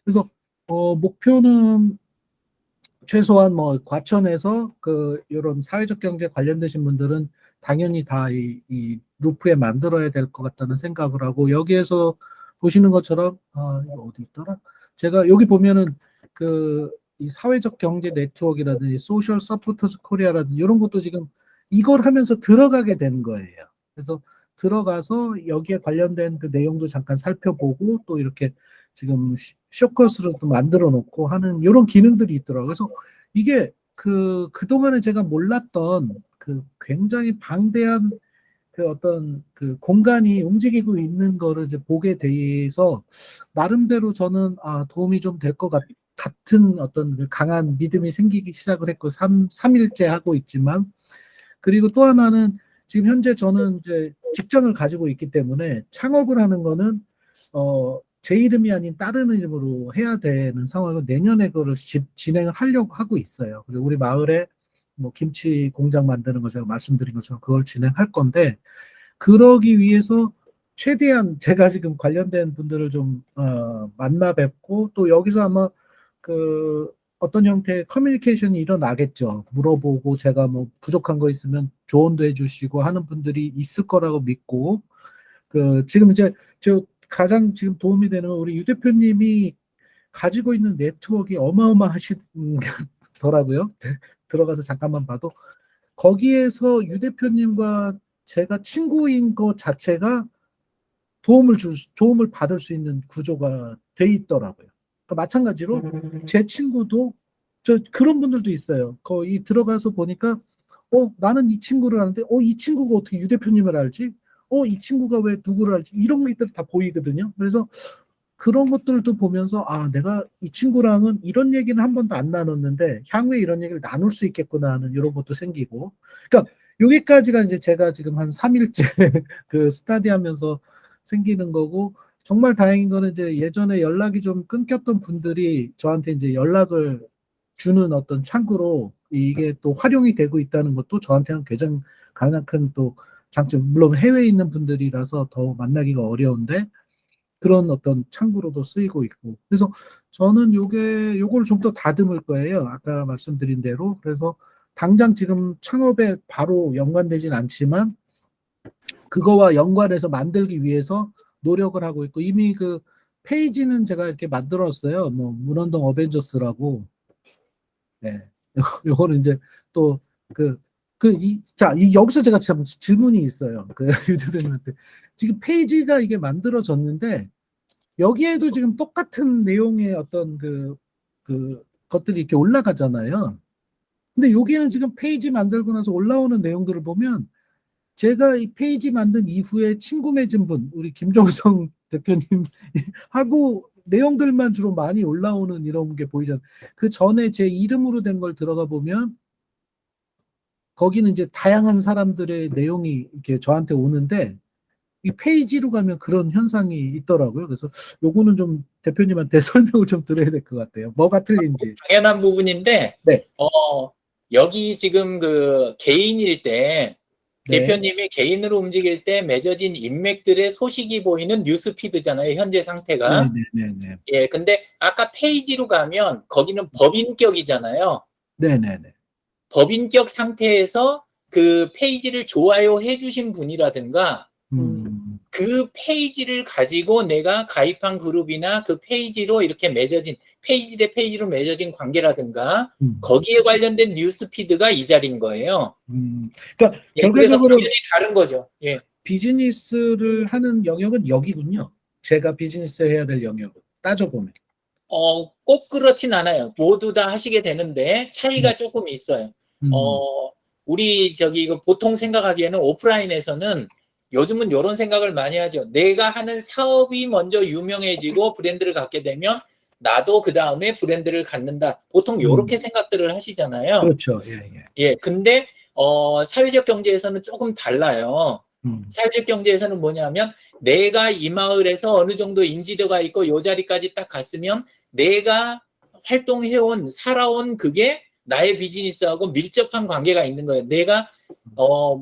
그래서, 목표는 최소한 뭐 과천에서 그 이런 사회적 경제 관련되신 분들은 당연히 다 이 루프에 만들어야 될 것 같다는 생각을 하고 여기에서 보시는 것처럼 이거 어디 있더라? 제가 여기 보면은 그 이 사회적 경제 네트워크라든지 소셜 서포터즈 코리아라든지 이런 것도 지금 이걸 하면서 들어가게 되는 거예요. 그래서 들어가서 여기에 관련된 그 내용도 잠깐 살펴보고 또 이렇게 지금 쇼컷으로 또 만들어 놓고 하는 이런 기능들이 있더라고요. 그래서 이게 그동안에 제가 몰랐던 그 굉장히 방대한 그 어떤 그 공간이 움직이고 있는 거를 이제 보게 돼서 나름대로 저는 도움이 좀 될 것 같은 어떤 그 강한 믿음이 생기기 시작을 했고 3일째 하고 있지만 그리고 또 하나는 지금 현재 저는 이제 직장을 가지고 있기 때문에 창업을 하는 거는 제 이름이 아닌 다른 이름으로 해야 되는 상황은 내년에 그거를 진행을 하려고 하고 있어요. 그리고 우리 마을에 뭐 김치 공장 만드는 거 제가 말씀드린 것처럼 그걸 진행할 건데 그러기 위해서 최대한 제가 지금 관련된 분들을 좀 만나 뵙고 또 여기서 아마 그 어떤 형태의 커뮤니케이션이 일어나겠죠. 물어보고 제가 뭐 부족한 거 있으면 조언도 해주시고 하는 분들이 있을 거라고 믿고 지금 이제 저 가장 지금 도움이 되는 우리 유 대표님이 가지고 있는 네트워크가 어마어마하시더라고요. 들어가서 잠깐만 봐도 거기에서 유 대표님과 제가 친구인 것 자체가 도움을 받을 수 있는 구조가 돼 있더라고요. 그러니까 마찬가지로 제 친구도 그런 분들도 있어요. 거기 들어가서 보니까 나는 이 친구를 아는데 이 친구가 어떻게 유 대표님을 알지? 이 친구가 왜 누구를 알지? 이런 것들이 다 보이거든요. 그래서 그런 것들도 보면서 내가 이 친구랑은 이런 얘기는 한 번도 안 나눴는데 향후에 이런 얘기를 나눌 수 있겠구나 하는 이런 것도 생기고 그러니까 여기까지가 이제 제가 지금 한 3일째 그 스타디하면서 생기는 거고 정말 다행인 거는 이제 예전에 연락이 좀 끊겼던 분들이 저한테 이제 연락을 주는 어떤 창구로 이게 또 활용이 되고 있다는 것도 저한테는 가장 큰 또 장점 물론 해외에 있는 분들이라서 더 만나기가 어려운데 그런 어떤 창구로도 쓰이고 있고 그래서 저는 요걸 좀 더 다듬을 거예요. 아까 말씀드린 대로 그래서 당장 지금 창업에 바로 연관되진 않지만 그거와 연관해서 만들기 위해서 노력을 하고 있고 이미 그 페이지는 제가 이렇게 만들었어요. 뭐 문원동 어벤져스라고. 네. 요거는 이제 또 여기서 제가 참 질문이 있어요. 유 대표님한테. 지금 페이지가 이게 만들어졌는데, 여기에도 지금 똑같은 내용의 어떤 것들이 이렇게 올라가잖아요. 근데 여기는 지금 페이지 만들고 나서 올라오는 내용들을 보면 제가 이 페이지 만든 이후에 친구 맺은 분, 우리 김종성 대표님 하고 내용들만 주로 많이 올라오는 이런 게 보이잖아요. 그 전에 제 이름으로 된 걸 들어가 보면 거기는 이제 다양한 사람들의 내용이 이렇게 저한테 오는데 이 페이지로 가면 그런 현상이 있더라고요. 그래서 요거는 좀 대표님한테 설명을 좀 드려야 될 것 같아요. 뭐가 틀린지. 당연한 부분인데, 네. 여기 지금 그 개인일 때, 네. 대표님이 개인으로 움직일 때 맺어진 인맥들의 소식이 보이는 뉴스피드잖아요, 현재 상태가. 네네네. 예, 근데 아까 페이지로 가면 거기는 법인격이잖아요. 네네네. 법인격 상태에서 그 페이지를 좋아요 해주신 분이라든가, 그 페이지를 가지고 내가 가입한 그룹이나 그 페이지로 이렇게 맺어진, 페이지 대 페이지로 맺어진 관계라든가, 거기에 관련된 뉴스피드가 이 자리인 거예요. 그러니까 예, 그래서 결과적으로 당연히 다른 거죠. 예. 비즈니스를 하는 영역은 여기군요. 제가 비즈니스 해야 될 영역은 따져보면. 꼭 그렇진 않아요. 모두 다 하시게 되는데 차이가 조금 있어요. 우리 저기 이거 보통 생각하기에는 오프라인에서는 요즘은 이런 생각을 많이 하죠. 내가 하는 사업이 먼저 유명해지고 브랜드를 갖게 되면 나도 그 다음에 브랜드를 갖는다. 보통 이렇게 생각들을 하시잖아요. 그렇죠. 예, 예. 예, 근데 사회적 경제에서는 조금 달라요. 사회적 경제에서는 뭐냐면 내가 이 마을에서 어느 정도 인지도가 있고 요 자리까지 딱 갔으면 내가 활동해온 살아온 그게 나의 비즈니스하고 밀접한 관계가 있는 거예요. 내가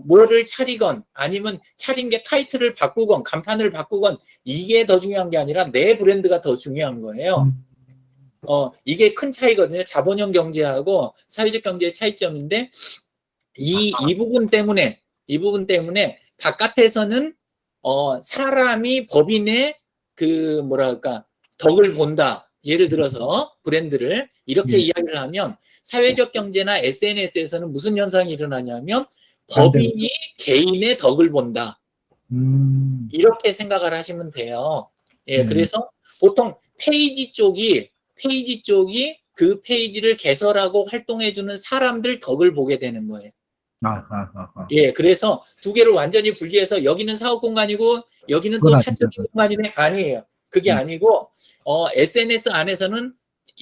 뭐를 차리건 아니면 차린 게 타이틀을 바꾸건 간판을 바꾸건 이게 더 중요한 게 아니라 내 브랜드가 더 중요한 거예요. 이게 큰 차이거든요. 자본형 경제하고 사회적 경제의 차이점인데 이 부분 때문에 바깥에서는 사람이 법인의 그 뭐랄까 덕을 본다. 예를 들어서 브랜드를 이렇게 이야기를 하면 사회적 경제나 SNS에서는 무슨 현상이 일어나냐면 법인이 개인의 덕을 본다. 이렇게 생각을 하시면 돼요. 예, 그래서 보통 페이지 쪽이 그 페이지를 개설하고 활동해주는 사람들 덕을 보게 되는 거예요. 예, 그래서 두 개를 완전히 분리해서 여기는 사업 공간이고 여기는 또 사적인 공간이네. 아니에요. 그게 아니고 SNS 안에서는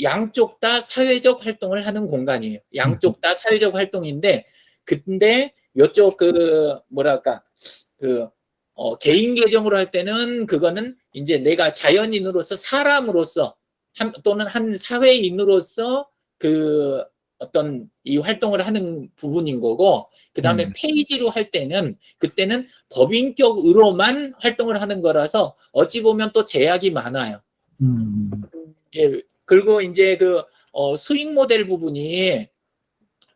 양쪽 다 사회적 활동을 하는 공간이에요. 양쪽 다 사회적 활동인데 근데 요쪽 그 뭐랄까 그 개인 계정으로 할 때는 그거는 이제 내가 자연인으로서 사람으로서 또는 한 사회인으로서 그 어떤 이 활동을 하는 부분인 거고 그 다음에 페이지로 할 때는 그때는 법인격으로만 활동을 하는 거라서 어찌 보면 또 제약이 많아요. 예, 그리고 이제 그 수익 모델 부분이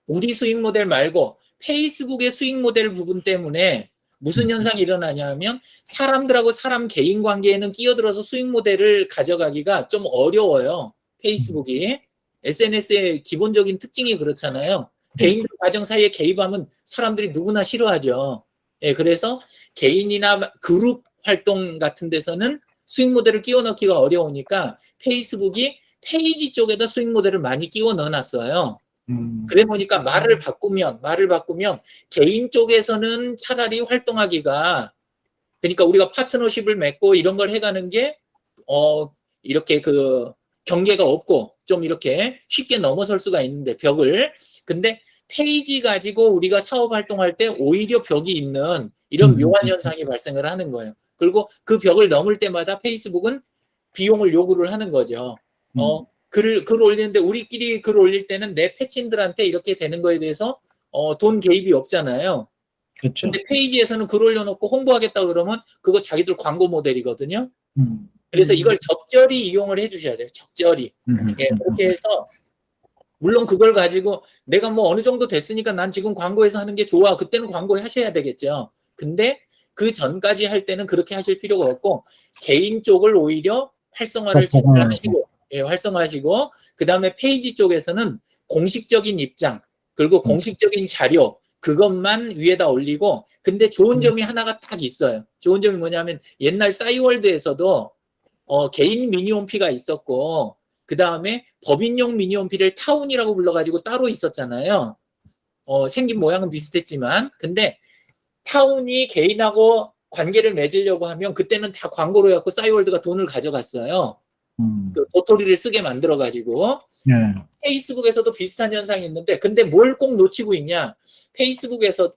우리 수익 모델 말고 페이스북의 수익 모델 부분 때문에 무슨 현상이 일어나냐면 사람들하고 사람 개인 관계에는 끼어들어서 수익 모델을 가져가기가 좀 어려워요. 페이스북이. SNS의 기본적인 특징이 그렇잖아요. 개인들 과정 사이에 개입하면 사람들이 누구나 싫어하죠. 예, 그래서 개인이나 그룹 활동 같은 데서는 수익 모델을 끼워 넣기가 어려우니까 페이스북이 페이지 쪽에다 수익 모델을 많이 끼워 넣어놨어요. 그래 보니까 말을 바꾸면 개인 쪽에서는 차라리 활동하기가 그러니까 우리가 파트너십을 맺고 이런 걸 해가는 게 이렇게 그 경계가 없고 좀 이렇게 쉽게 넘어설 수가 있는데 벽을 근데 페이지 가지고 우리가 사업 활동할 때 오히려 벽이 있는 이런 묘한 현상이 발생을 하는 거예요. 그리고 그 벽을 넘을 때마다 페이스북은 비용을 요구를 하는 거죠. 글 올리는데 우리끼리 글 올릴 때는 내 패친들한테 이렇게 되는 거에 대해서 돈 개입이 없잖아요. 그렇죠. 근데 페이지에서는 글 올려놓고 홍보하겠다 그러면 그거 자기들 광고 모델이거든요. 그래서 이걸 적절히 이용을 해주셔야 돼요. 적절히. 예, 그렇게 해서 물론 그걸 가지고 내가 뭐 어느 정도 됐으니까 난 지금 광고해서 하는 게 좋아. 그때는 광고 하셔야 되겠죠. 근데 그 전까지 할 때는 그렇게 하실 필요가 없고 개인 쪽을 오히려 활성화를 제대로 하시고 활성화하시고 그 다음에 페이지 쪽에서는 공식적인 입장 그리고 공식적인 자료 그것만 위에다 올리고 근데 좋은 점이 하나가 딱 있어요. 좋은 점이 뭐냐면 옛날 싸이월드에서도 개인 미니홈피가 있었고 그 다음에 법인용 미니홈피를 타운이라고 불러가지고 따로 있었잖아요. 생긴 모양은 비슷했지만, 근데 타운이 개인하고 관계를 맺으려고 하면 그때는 다 광고로 해갖고 싸이월드가 돈을 가져갔어요. 그 도토리를 쓰게 만들어가지고. 예. 페이스북에서도 비슷한 현상이 있는데, 근데 뭘 꼭 놓치고 있냐? 페이스북에서,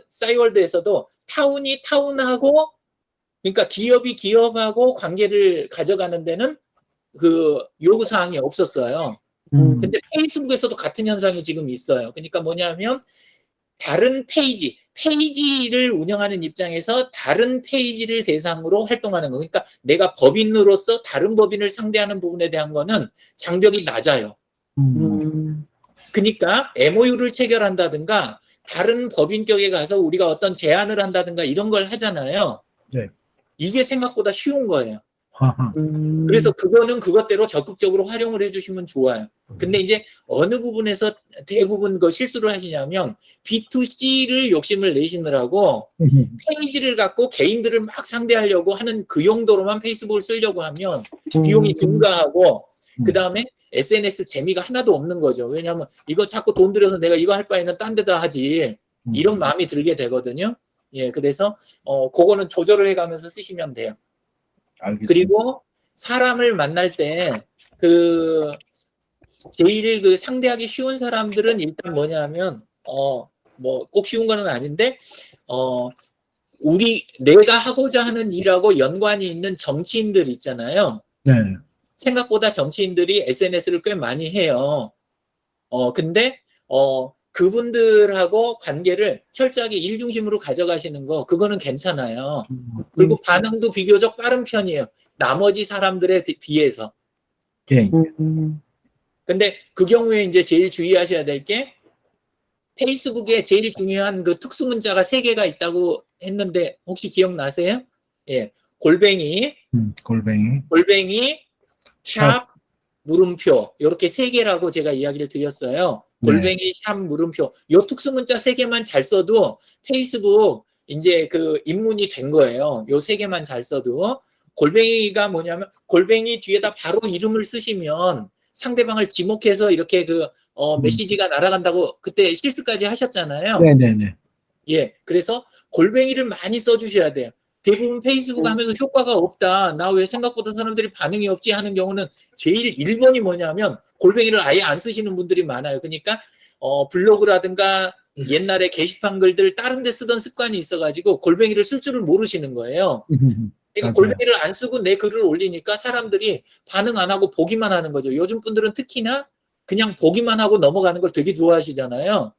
싸이월드에서도 타운이 타운하고, 그러니까 기업이 기업하고 관계를 가져가는 데는 그 요구사항이 없었어요. 근데 페이스북에서도 같은 현상이 지금 있어요. 그러니까 뭐냐면, 다른 페이지를 운영하는 입장에서 다른 페이지를 대상으로 활동하는 거. 그러니까 내가 법인으로서 다른 법인을 상대하는 부분에 대한 거는 장벽이 낮아요. 그러니까 MOU를 체결한다든가 다른 법인격에 가서 우리가 어떤 제안을 한다든가 이런 걸 하잖아요. 네. 이게 생각보다 쉬운 거예요. 하하. 그래서 그거는 그것대로 적극적으로 활용을 해주시면 좋아요. 근데 이제 어느 부분에서 대부분 그 실수를 하시냐면 B2C를 욕심을 내시느라고 페이지를 갖고 개인들을 막 상대하려고 하는 그 용도로만 페이스북을 쓰려고 하면 비용이 증가하고 그 다음에 SNS 재미가 하나도 없는 거죠. 왜냐하면 이거 자꾸 돈 들여서 내가 이거 할 바에는 딴 데다 하지 이런 마음이 들게 되거든요. 예, 그래서 그거는 조절을 해가면서 쓰시면 돼요. 알겠습니다. 그리고 사람을 만날 때 제일 그 상대하기 쉬운 사람들은 일단 뭐냐면 뭐 꼭 쉬운 거는 아닌데 내가 하고자 하는 일하고 연관이 있는 정치인들 있잖아요. 네. 생각보다 정치인들이 SNS를 꽤 많이 해요. 근데 그분들하고 관계를 철저하게 일 중심으로 가져가시는 거 그거는 괜찮아요. 그리고 반응도 비교적 빠른 편이에요. 나머지 사람들에 비해서. 예. 근데 그 경우에 이제 제일 주의하셔야 될 게 페이스북에 제일 중요한 그 특수 문자가 3개가 있다고 했는데 혹시 기억나세요? 예. 골뱅이 샵 물음표 이렇게 3개라고 제가 이야기를 드렸어요. 골뱅이 샵 물음표 요 특수 문자 3개만 잘 써도 페이스북 이제 그 입문이 된 거예요. 요 3개만 잘 써도 골뱅이가 뭐냐면 골뱅이 뒤에다 바로 이름을 쓰시면 상대방을 지목해서 이렇게 메시지가 날아간다고 그때 실수까지 하셨잖아요. 네네네. 예, 그래서 골뱅이를 많이 써주셔야 돼요. 대부분 페이스북 하면서 효과가 없다. 나 왜 생각보다 사람들이 반응이 없지 하는 경우는 제일 1번이 뭐냐면 골뱅이를 아예 안 쓰시는 분들이 많아요. 그러니까 블로그라든가 옛날에 게시판 글들 다른 데 쓰던 습관이 있어가지고 골뱅이를 쓸 줄을 모르시는 거예요. 그러니까 골뱅이를 안 쓰고 내 글을 올리니까 사람들이 반응 안 하고 보기만 하는 거죠. 요즘 분들은 특히나 그냥 보기만 하고 넘어가는 걸 되게 좋아하시잖아요.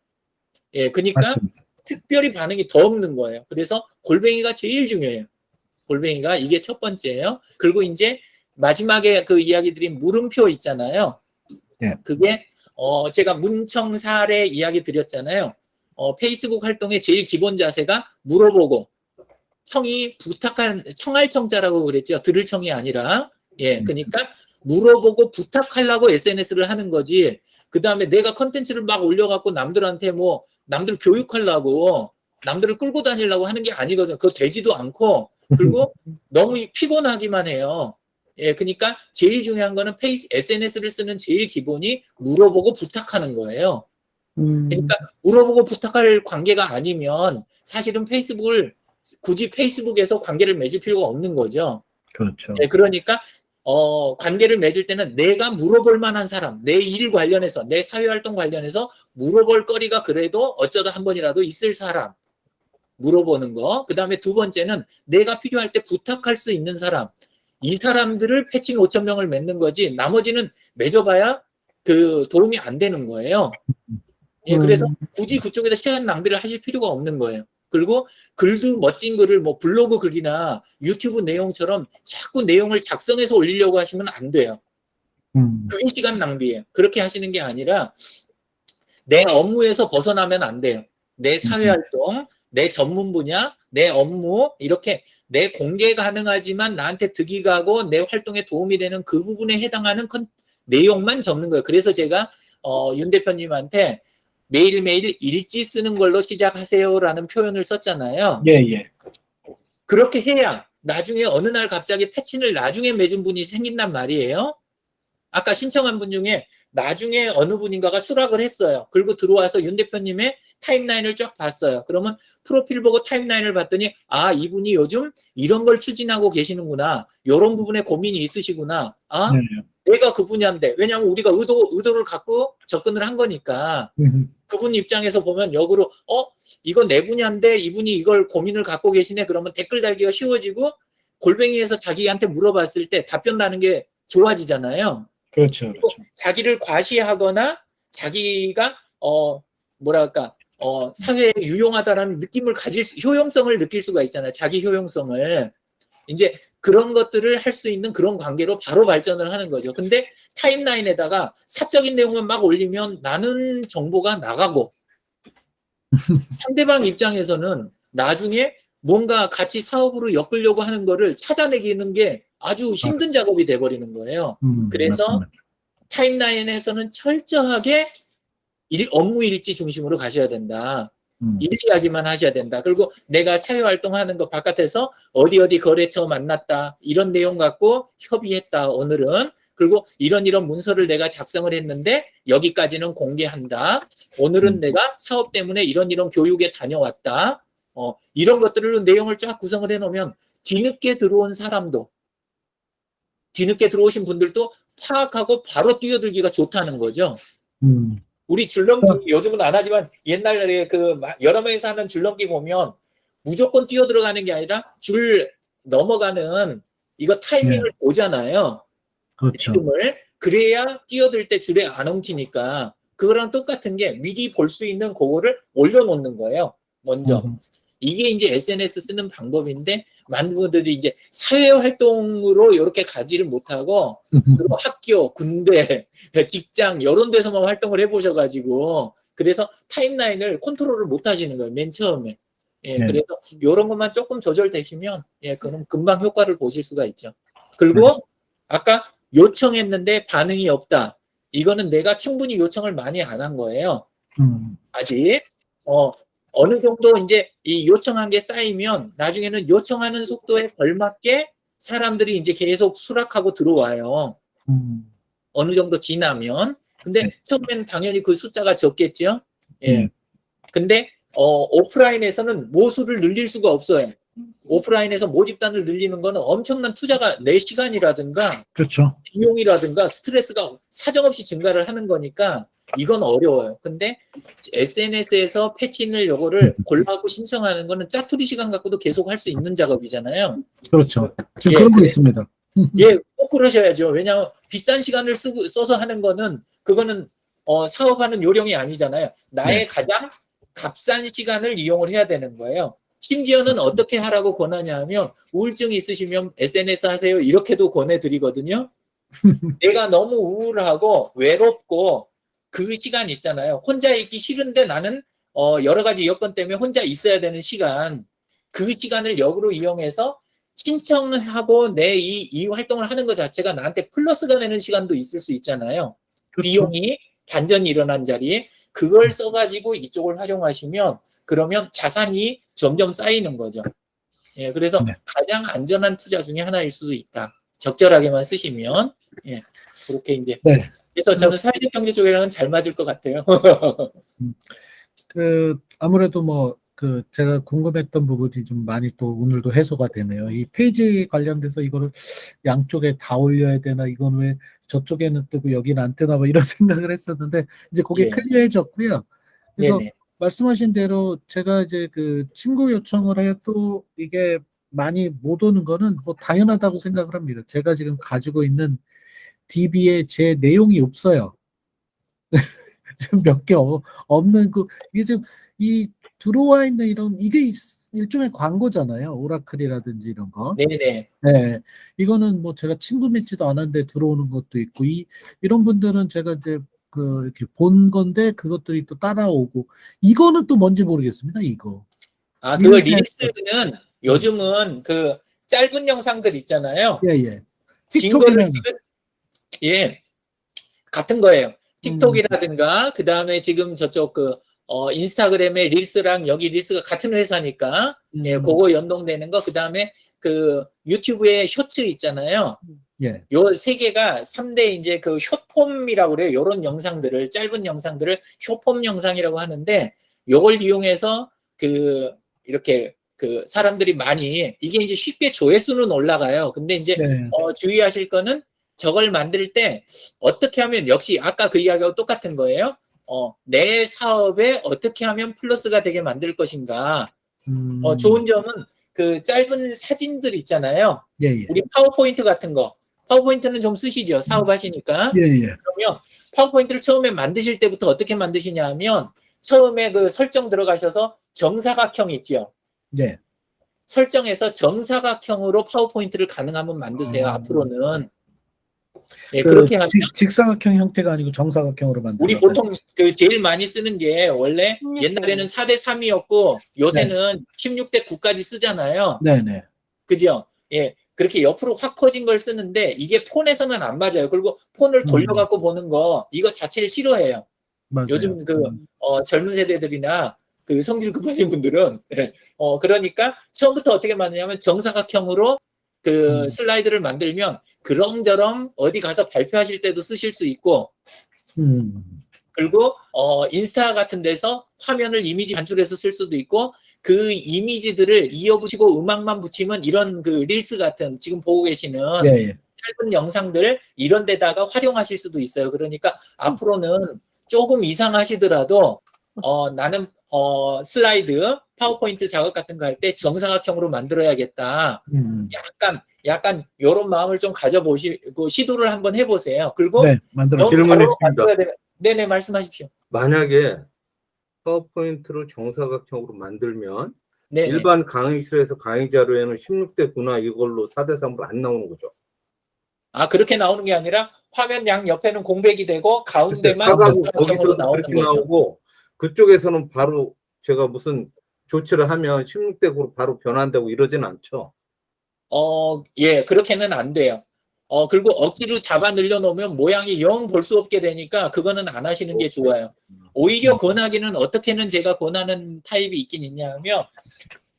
예, 그러니까 맞습니다. 특별히 반응이 더 없는 거예요. 그래서 골뱅이가 제일 중요해요. 골뱅이가 이게 첫 번째예요. 그리고 이제 마지막에 그 이야기 드린 물음표 있잖아요. 예. 그게 제가 문청 사례 이야기 드렸잖아요. 페이스북 활동의 제일 기본 자세가 물어보고 청할 청자라고 그랬죠. 들을 청이 아니라. 예, 그러니까 물어보고 부탁하려고 SNS를 하는 거지. 그 다음에 내가 컨텐츠를 막 올려갖고 남들한테 남들 교육하려고 남들을 끌고 다니려고 하는 게 아니거든요. 그거 되지도 않고 그리고 너무 피곤하기만 해요. 예, 그러니까 제일 중요한 거는 SNS를 쓰는 제일 기본이 물어보고 부탁하는 거예요. 그러니까 물어보고 부탁할 관계가 아니면 사실은 페이스북을 굳이 페이스북에서 관계를 맺을 필요가 없는 거죠. 그렇죠. 예, 그러니까 관계를 맺을 때는 내가 물어볼 만한 사람, 내 일 관련해서, 내 사회활동 관련해서 물어볼 거리가 그래도 어쩌다 한 번이라도 있을 사람 물어보는 거. 그 다음에 두 번째는 내가 필요할 때 부탁할 수 있는 사람. 이 사람들을 패칭 5,000명을 맺는 거지 나머지는 맺어봐야 그 도움이 안 되는 거예요. 예, 그래서 굳이 그쪽에다 시간 낭비를 하실 필요가 없는 거예요. 그리고 글도 멋진 글을 블로그 글이나 유튜브 내용처럼 자꾸 내용을 작성해서 올리려고 하시면 안 돼요. 그게 시간 낭비예요. 그렇게 하시는 게 아니라 내 업무에서 벗어나면 안 돼요. 내 사회활동, 내 전문 분야, 내 업무 이렇게 내 공개 가능하지만 나한테 득이 가고 내 활동에 도움이 되는 그 부분에 해당하는 내용만 적는 거예요. 그래서 제가 윤 대표님한테 매일매일 일지 쓰는 걸로 시작하세요라는 표현을 썼잖아요. 예. 그렇게 해야 나중에 어느 날 갑자기 패친을 나중에 맺은 분이 생긴단 말이에요. 아까 신청한 분 중에 나중에 어느 분인가가 수락을 했어요. 그리고 들어와서 윤 대표님의 타임라인을 쫙 봤어요. 그러면 프로필 보고 타임라인을 봤더니 아, 이분이 요즘 이런 걸 추진하고 계시는구나. 이런 부분에 고민이 있으시구나. 아, 네. 내가 그 분야인데. 왜냐하면 우리가 의도를 갖고 접근을 한 거니까. 그분 입장에서 보면 역으로 이건 내 분야인데 이분이 이걸 고민을 갖고 계시네. 그러면 댓글 달기가 쉬워지고 골뱅이에서 자기한테 물어봤을 때 답변 나는 게 좋아지잖아요. 그렇죠, 그렇죠. 자기를 과시하거나 자기가 뭐랄까 사회에 유용하다라는 느낌을 효용성을 느낄 수가 있잖아요. 자기 효용성을. 이제 그런 것들을 할 수 있는 그런 관계로 바로 발전을 하는 거죠. 근데 타임라인에다가 사적인 내용만 막 올리면 나는 정보가 나가고 상대방 입장에서는 나중에 뭔가 같이 사업으로 엮으려고 하는 거를 찾아내기는 게 아주 힘든 작업이 돼버리는 거예요. 그래서 맞습니다. 타임라인에서는 철저하게 업무 일지 중심으로 가셔야 된다. 일 이야기만 하셔야 된다. 그리고 내가 사회활동하는 거 바깥에서 어디 거래처 만났다. 이런 내용 갖고 협의했다. 오늘은. 그리고 이런 문서를 내가 작성을 했는데 여기까지는 공개한다. 오늘은 내가 사업 때문에 이런 교육에 다녀왔다. 이런 것들을 내용을 쫙 구성을 해놓으면 뒤늦게 들어오신 분들도 파악하고 바로 뛰어들기가 좋다는 거죠. 우리 줄넘기 요즘은 안 하지만 옛날에 여러 명이서 하는 줄넘기 보면 무조건 뛰어들어가는 게 아니라 줄 넘어가는 이거 타이밍을 보잖아요. 그렇죠. 리듬을. 그래야 뛰어들 때 줄에 안 엉키니까 그거랑 똑같은 게 미리 볼 수 있는 그거를 올려놓는 거예요. 먼저. 이게 이제 SNS 쓰는 방법인데 많은 분들이 이제 사회 활동으로 이렇게 가지를 못하고 주로 학교, 군대, 직장 이런 데서만 활동을 해보셔가지고 그래서 타임라인을 컨트롤을 못 하시는 거예요. 맨 처음에. 예, 네. 그래서 이런 것만 조금 조절되시면 그럼 금방 효과를 보실 수가 있죠. 그리고 아까 요청했는데 반응이 없다. 이거는 내가 충분히 요청을 많이 안 한 거예요. 아직. 어느 정도 이제 이 요청한 게 쌓이면 나중에는 요청하는 속도에 걸맞게 사람들이 이제 계속 수락하고 들어와요. 어느 정도 지나면. 근데 처음에는 당연히 그 숫자가 적겠죠. 예. 근데 오프라인에서는 모수를 늘릴 수가 없어요. 오프라인에서 모집단을 늘리는 거는 엄청난 투자가 내 시간이라든가 그렇죠. 비용이라든가 스트레스가 사정없이 증가를 하는 거니까 이건 어려워요. 근데 SNS에서 패치인을 요거를 골라갖고 신청하는 거는 짜투리 시간 갖고도 계속 할 수 있는 작업이잖아요. 그렇죠. 지금 그런 거 있습니다. 예, 꼭 그러셔야죠. 왜냐하면 비싼 시간을 써서 하는 거는 그거는 사업하는 요령이 아니잖아요. 나의 가장 값싼 시간을 이용을 해야 되는 거예요. 심지어는 어떻게 하라고 권하냐 하면 우울증이 있으시면 SNS 하세요. 이렇게도 권해드리거든요. 내가 너무 우울하고 외롭고 그 시간 있잖아요. 혼자 있기 싫은데 나는 여러 가지 여건 때문에 혼자 있어야 되는 시간. 그 시간을 역으로 이용해서 신청을 하고 내 이 활동을 하는 것 자체가 나한테 플러스가 되는 시간도 있을 수 있잖아요. 그렇죠. 비용이 반전이 일어난 자리에 그걸 써가지고 이쪽을 활용하시면 그러면 자산이 점점 쌓이는 거죠. 예, 그래서 가장 안전한 투자 중에 하나일 수도 있다. 적절하게만 쓰시면. 예, 그렇게 이제. 그래서 저는 사회적 경제 쪽이랑은 잘 맞을 것 같아요. 아무래도 제가 궁금했던 부분이 좀 많이 또 오늘도 해소가 되네요. 이 페이지 관련돼서 이거를 양쪽에 다 올려야 되나, 이건 왜 저쪽에는 뜨고 여기는 안 뜨나, 이런 생각을 했었는데, 이제 그게 클리어해졌고요. 그래서 말씀하신 대로 제가 이제 친구 요청을 해도 이게 많이 못 오는 거는 당연하다고 생각을 합니다. 제가 지금 가지고 있는 DB에 제 내용이 없어요. 지금 몇 개 없는 이게 지금 들어와 있는 이게 일종의 광고잖아요. 오라클이라든지 이런 거. 네네. 네. 이거는 제가 친구 맺지도 않았는데 들어오는 것도 있고, 이런 분들은 제가 이제 이렇게 본 건데 그것들이 또 따라오고, 이거는 또 뭔지 모르겠습니다. 이거. 그거 릴스는 요즘은 짧은 영상들 있잖아요. 예. 긴 거를 같은 거예요. 틱톡이라든가 그 다음에 지금 저쪽 인스타그램의 릴스랑 여기 릴스가 같은 회사니까 그거 연동되는 거. 그 다음에 유튜브에 쇼츠 있잖아요. 예. 요 세 개가 3대 이제 그 숏폼이라고 그래요. 요런 영상들을, 짧은 영상들을 숏폼 영상이라고 하는데, 요걸 이용해서 이렇게 사람들이 많이, 이게 이제 쉽게 조회수는 올라가요. 근데 이제 네. 주의하실 거는 저걸 만들 때 어떻게 하면, 역시 아까 그 이야기하고 똑같은 거예요. 내 사업에 어떻게 하면 플러스가 되게 만들 것인가. 좋은 점은 그 짧은 사진들 있잖아요. 예, 예. 우리 파워포인트 같은 거. 파워포인트는 좀 쓰시죠. 사업하시니까. 예, 예. 그러면 파워포인트를 처음에 만드실 때부터 어떻게 만드시냐 하면, 처음에 그 설정 들어가셔서 정사각형 있죠. 예. 설정해서 정사각형으로 파워포인트를 가능하면 만드세요. 앞으로는. 예, 그 그렇게 하면 직사각형 형태가 아니고 정사각형으로 만들어. 우리 보통 제일 많이 쓰는 게, 원래 16대. 옛날에는 4:3이었고 요새는 16대 9까지 쓰잖아요. 네네. 그죠? 예. 그렇게 옆으로 확 퍼진 걸 쓰는데 이게 폰에서는 안 맞아요. 그리고 폰을 돌려갖고 보는 거, 이거 자체를 싫어해요. 맞아요. 요즘 젊은 세대들이나 성질 급하신 분들은. 그러니까 처음부터 어떻게 만드냐면, 정사각형으로 슬라이드를 만들면 그렁저렁 어디 가서 발표하실 때도 쓰실 수 있고, 그리고 인스타 같은 데서 화면을 이미지 반출해서 쓸 수도 있고, 그 이미지들을 이어붙이고 음악만 붙이면 이런 릴스 같은, 지금 보고 계시는 예, 예. 짧은 영상들 이런 데다가 활용하실 수도 있어요. 그러니까 앞으로는 조금 이상하시더라도 나는 슬라이드, 파워포인트 작업 같은 거 할 때 정사각형으로 만들어야겠다. 약간 이런 마음을 좀 가져보시고 시도를 한번 해보세요. 그리고 네, 만들어. 질문이 있습니다. 네네, 말씀하십시오. 만약에 파워포인트를 정사각형으로 만들면 네네. 일반 강의실에서 강의 자료에는 16대 9나 이걸로 4:3으로 안 나오는 거죠. 그렇게 나오는 게 아니라 화면 양 옆에는 공백이 되고 가운데만 사각으로 정사각형으로 거기서 나오는 그렇게 거죠. 나오고, 그쪽에서는 바로 제가 무슨 조치를 하면 16대 9로 바로 변환되고 이러지는 않죠. 예, 그렇게는 안 돼요. 그리고 억지로 잡아 늘려놓으면 모양이 영 볼 수 없게 되니까 그거는 안 하시는 게 좋아요. 오히려 권하기는, 어떻게는 제가 권하는 타입이 있긴 있냐 하면,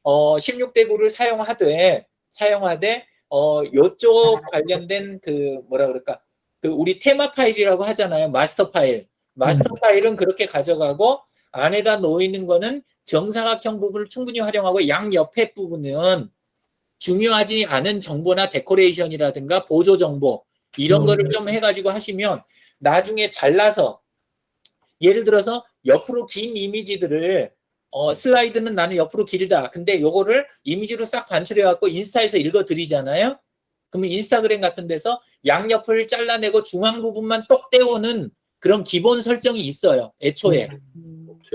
16대 9를 사용하되 요쪽 관련된 뭐라 그럴까, 우리 테마 파일이라고 하잖아요. 마스터 파일. 마스터 파일은 그렇게 가져가고, 안에다 놓이는 거는 정사각형 부분을 충분히 활용하고, 양 옆에 부분은 중요하지 않은 정보나 데코레이션이라든가 보조 정보, 이런 거를 좀 해가지고 하시면 나중에 잘라서, 예를 들어서 옆으로 긴 이미지들을, 슬라이드는 나는 옆으로 길다. 근데 요거를 이미지로 싹 반출해갖고 인스타에서 읽어드리잖아요. 그러면 인스타그램 같은 데서 양옆을 잘라내고 중앙 부분만 똑 떼우는 그런 기본 설정이 있어요. 애초에.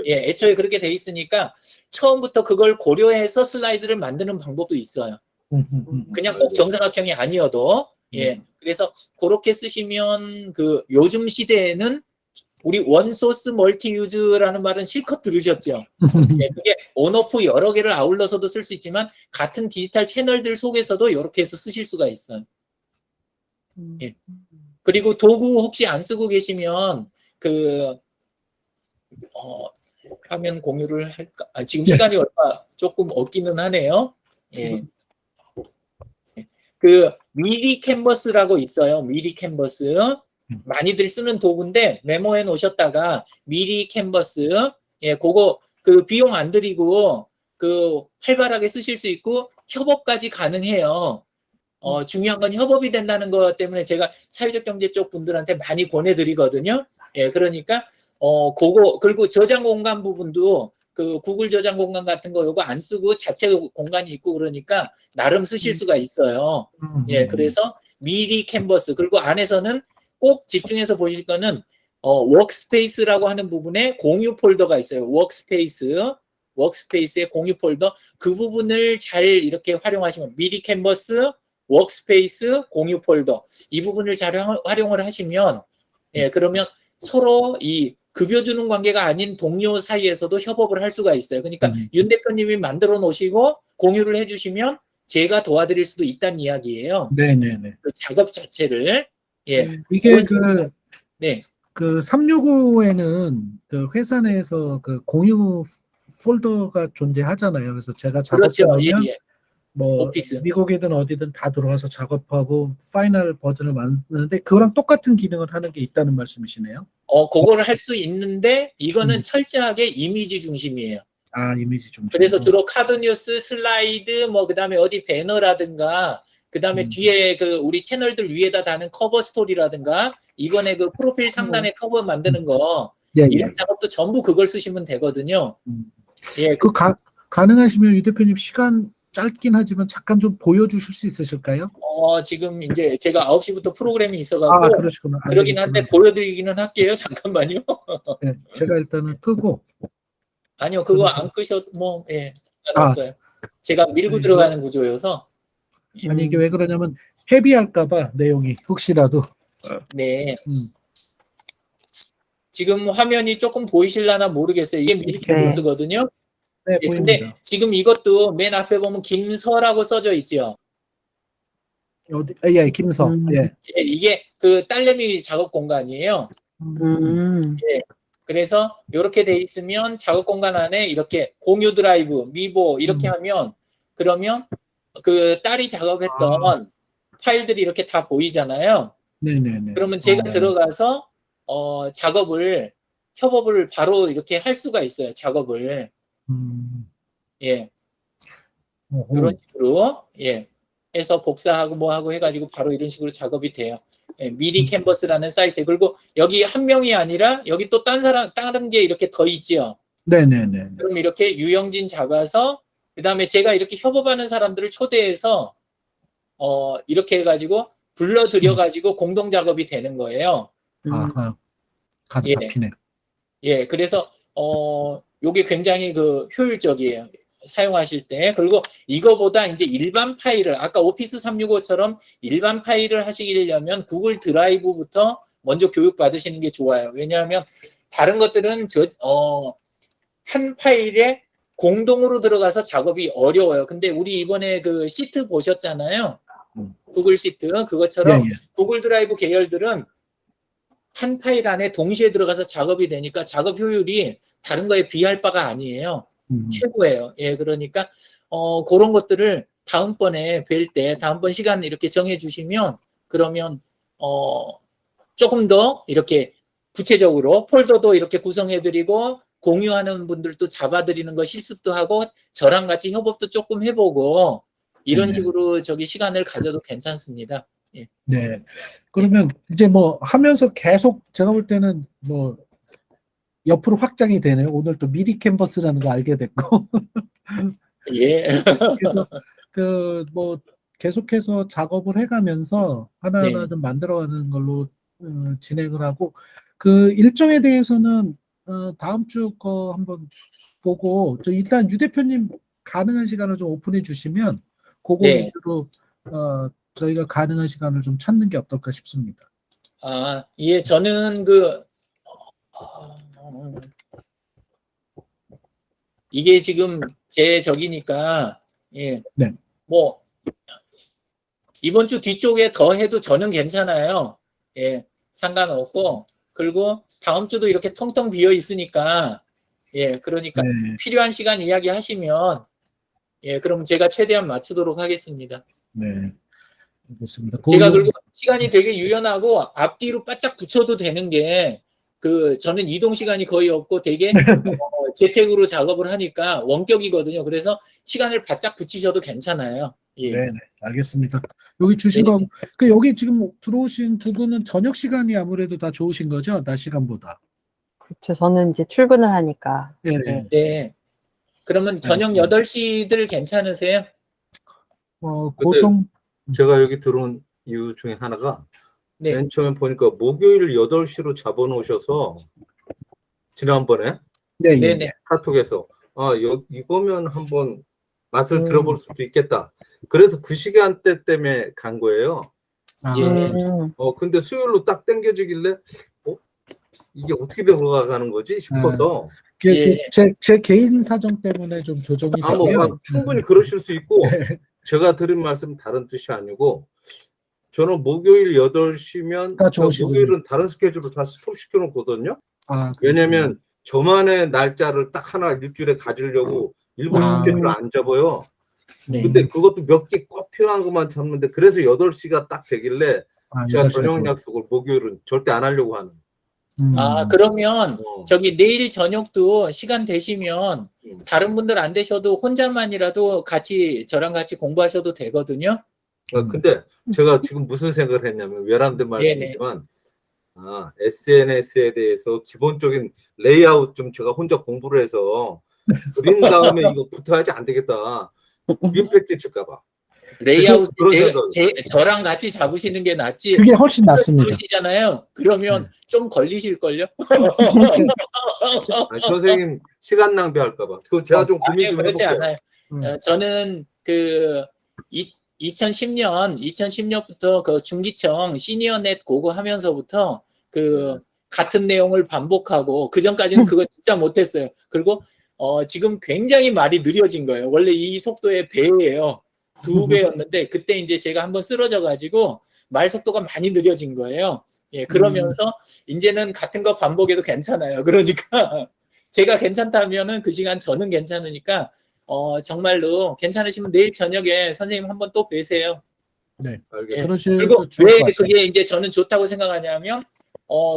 예, 애초에 그렇게 돼 있으니까 처음부터 그걸 고려해서 슬라이드를 만드는 방법도 있어요. 그냥 꼭 정사각형이 아니어도. 예. 그래서 그렇게 쓰시면, 요즘 시대에는 우리 원소스 멀티 유즈라는 말은 실컷 들으셨죠? 예, 그게 온오프 여러 개를 아울러서도 쓸 수 있지만 같은 디지털 채널들 속에서도 이렇게 해서 쓰실 수가 있어요. 예. 그리고 도구 혹시 안 쓰고 계시면 화면 공유를 할까? 지금 시간이 얼마 조금 없기는 하네요. 예. 미리 캔버스라고 있어요. 미리 캔버스. 많이들 쓰는 도구인데 메모해 놓으셨다가 미리 캔버스, 예, 그거 비용 안 들이고 활발하게 쓰실 수 있고 협업까지 가능해요. 중요한 건 협업이 된다는 것 때문에 제가 사회적 경제 쪽 분들한테 많이 권해드리거든요. 예, 그러니까 그리고 저장 공간 부분도 구글 저장 공간 같은 거 요거 안 쓰고 자체 공간이 있고 그러니까 나름 쓰실 수가 있어요. 예, 그래서 미리 캔버스, 그리고 안에서는 꼭 집중해서 보실 거는 워크스페이스라고 하는 부분에 공유 폴더가 있어요. 워크스페이스의 공유 폴더, 그 부분을 잘 이렇게 활용하시면, 미리 캔버스, 워크스페이스, 공유 폴더, 이 부분을 잘 활용을 하시면, 예, 그러면 서로 이 급여 주는 관계가 아닌 동료 사이에서도 협업을 할 수가 있어요. 그러니까 윤 대표님이 만들어 놓으시고 공유를 해주시면 제가 도와드릴 수도 있다는 이야기예요. 네네네. 그 작업 자체를. 예. 이게 네. 365에는 회사 내에서 공유 폴더가 존재하잖아요. 그래서 제가 작업해 그렇죠. 놓으면 예. 뭐 오피스. 미국이든 어디든 다 들어와서 작업하고 파이널 버전을 만드는데 그거랑 똑같은 기능을 하는 게 있다는 말씀이시네요. 그거를 할 수 있는데 이거는 음. 철저하게 이미지 중심이에요. 아, 이미지 좀. 그래서 주로 카드 뉴스, 슬라이드, 뭐 그다음에 어디 배너라든가, 그다음에 뒤에 그 우리 채널들 위에다 다는 커버 스토리라든가, 이번에 그 프로필 상단에 커버 만드는 거, 예, 예. 이런 작업도 전부 그걸 쓰시면 되거든요. 예, 그 가능하시면 유 대표님 시간 짧긴 하지만 잠깐 좀 보여주실 수 있으실까요? 지금 이제 제가 9시부터 프로그램이 아, 있어갖고 그러시구나. 그러긴 한데 알겠구나. 보여드리기는 할게요. 잠깐만요. 네, 제가 일단은 끄고. 아니요, 그거 안 끄셔도 뭐, 예, 아, 상관없어요. 제가 밀고 아니, 들어가는 구조여서. 아니 이게 왜 그러냐면 헤비할까봐 내용이 혹시라도. 네. 음. 지금 화면이 조금 보이실라나 모르겠어요. 이게 미리 캔버스거든요. 네, 예, 보입니다. 근데 지금 이것도 맨 앞에 보면 김서라고 써져 있죠. 어디? 예, 김서. 예. 예, 이게 그 딸내미 작업 공간이에요. 예. 그래서 이렇게 돼 있으면 작업 공간 안에 이렇게 공유 드라이브, 미보 이렇게 하면, 그러면 그 딸이 작업했던 파일들이 이렇게 다 보이잖아요. 네네네. 그러면 제가 들어가서 작업을, 협업을 바로 이렇게 할 수가 있어요. 작업을. 예. 이런 식으로, 예, 해서 복사하고 뭐 하고 해가지고 바로 이런 식으로 작업이 돼요. 예, 미리 캔버스라는 사이트. 그리고 여기 한 명이 아니라 여기 또 다른 게 이렇게 더 있지요. 네네네. 그럼 이렇게 유영진 잡아서, 그 다음에 제가 이렇게 협업하는 사람들을 초대해서 이렇게 해가지고 불러들여가지고 공동 작업이 되는 거예요. 아하. 가드 예. 잡히네. 예, 그래서 요게 굉장히 그 효율적이에요. 사용하실 때. 그리고 이거보다 이제 일반 파일을, 아까 오피스 365처럼 일반 파일을 하시려면 구글 드라이브부터 먼저 교육 받으시는 게 좋아요. 왜냐하면 다른 것들은 한 파일에 공동으로 들어가서 작업이 어려워요. 근데 우리 이번에 그 시트 보셨잖아요. 구글 시트. 그것처럼 예, 예. 구글 드라이브 계열들은 한 파일 안에 동시에 들어가서 작업이 되니까 작업 효율이 다른 거에 비할 바가 아니에요. 최고예요. 예, 그러니까 그런 것들을 다음번에 뵐 때, 다음번 시간 이렇게 정해 주시면, 그러면 조금 더 이렇게 구체적으로 폴더도 이렇게 구성해 드리고, 공유하는 분들도 잡아 드리는 거 실습도 하고, 저랑 같이 협업도 조금 해 보고, 이런 네네. 식으로 시간을 가져도 괜찮습니다. 예. 네. 그러면 이제 뭐 하면서 계속 제가 볼 때는 뭐 옆으로 확장이 되네요. 오늘 또 미리 캔버스라는 거 알게 됐고. 예. 그래서 그 뭐 계속해서 작업을 해가면서 하나하나 네. 좀 만들어가는 걸로 진행을 하고, 그 일정에 대해서는 다음 주 거 한번 보고, 일단 유 대표님 가능한 시간을 좀 오픈해 주시면 그거 네. 위주로 저희가 가능한 시간을 좀 찾는 게 어떨까 싶습니다. 아, 예, 저는 이게 지금 제 적이니까, 예, 네. 뭐, 이번 주 뒤쪽에 더 해도 저는 괜찮아요. 예, 상관없고, 그리고 다음 주도 이렇게 텅텅 비어 있으니까, 예, 그러니까 네. 필요한 시간 이야기 하시면, 예, 그럼 제가 최대한 맞추도록 하겠습니다. 네. 알겠습니다. 제가 그리고 시간이 되게 유연하고 앞뒤로 바짝 붙여도 되는 게, 저는 이동 시간이 거의 없고 되게 재택으로 작업을 하니까 원격이거든요. 그래서 시간을 바짝 붙이셔도 괜찮아요. 예. 네, 알겠습니다. 여기 주신 거, 여기 지금 들어오신 두 분은 저녁 시간이 아무래도 다 좋으신 거죠? 낮 시간보다. 그렇죠. 저는 이제 출근을 하니까. 네. 네. 네. 그러면 저녁 알겠습니다. 8시들 괜찮으세요? 보통 제가 여기 들어온 이유 중에 하나가 네. 맨 처음에 보니까 목요일 8시로 잡아놓으셔서 지난번에 네, 네네. 카톡에서 이거면 한번 맛을 들어볼 수도 있겠다. 그래서 그 시간대 때문에 간 거예요. 예. 근데 수요일로 딱 땡겨지길래 이게 어떻게 들어가는 거지 싶어서 예. 제 개인 사정 때문에 좀 조정이 되고요. 충분히 그러실 수 있고 제가 드린 말씀 다른 뜻이 아니고 저는 목요일 8시면 목요일은 다른 스케줄을 다 스톱 시켜놓거든요. 왜냐면 저만의 날짜를 딱 하나 일주일에 가지려고 일부 스케줄을 안 잡아요. 네. 근데 그것도 몇 개 꼭 필요한 것만 잡는데 그래서 8시가 딱 되길래 아, 제가 8시가 저녁 좋아요. 약속을 목요일은 절대 안 하려고 하는. 아, 그러면 어. 저기 내일 저녁도 시간 되시면 다른 분들 안 되셔도 혼자만이라도 같이 저랑 같이 공부하셔도 되거든요. 근데 제가 지금 무슨 생각을 했냐면 외람된 네네. 말씀이지만 SNS에 대해서 기본적인 레이아웃 좀 제가 혼자 공부를 해서 그린 다음에 이거 붙어야지 안 되겠다. 임팩트 줄까봐. 레이아웃 그런 생각. 저랑 같이 잡으시는 게 낫지. 그게 훨씬 낫습니다. 그러시잖아요. 그러면 좀 걸리실걸요? 아니, 선생님 시간 낭비할까봐. 그거 제가 좀 고민 아니요, 좀 그렇지 해볼게요. 않아요. 저는 2010년부터 그 중기청 시니어넷 고거 하면서부터 같은 내용을 반복하고 그 전까지는 그거 진짜 못했어요. 그리고 지금 굉장히 말이 느려진 거예요. 원래 이 속도의 배예요. 2배였는데 그때 이제 제가 한번 쓰러져 가지고 말 속도가 많이 느려진 거예요. 예, 그러면서 이제는 같은 거 반복해도 괜찮아요. 그러니까 제가 괜찮다면은 그 시간 저는 괜찮으니까 정말로 괜찮으시면 내일 저녁에 선생님 한번 또 뵈세요. 네. 알겠습니다. 예. 그러시면 그리고 좋을 왜 것 같아요. 그게 이제 저는 좋다고 생각하냐면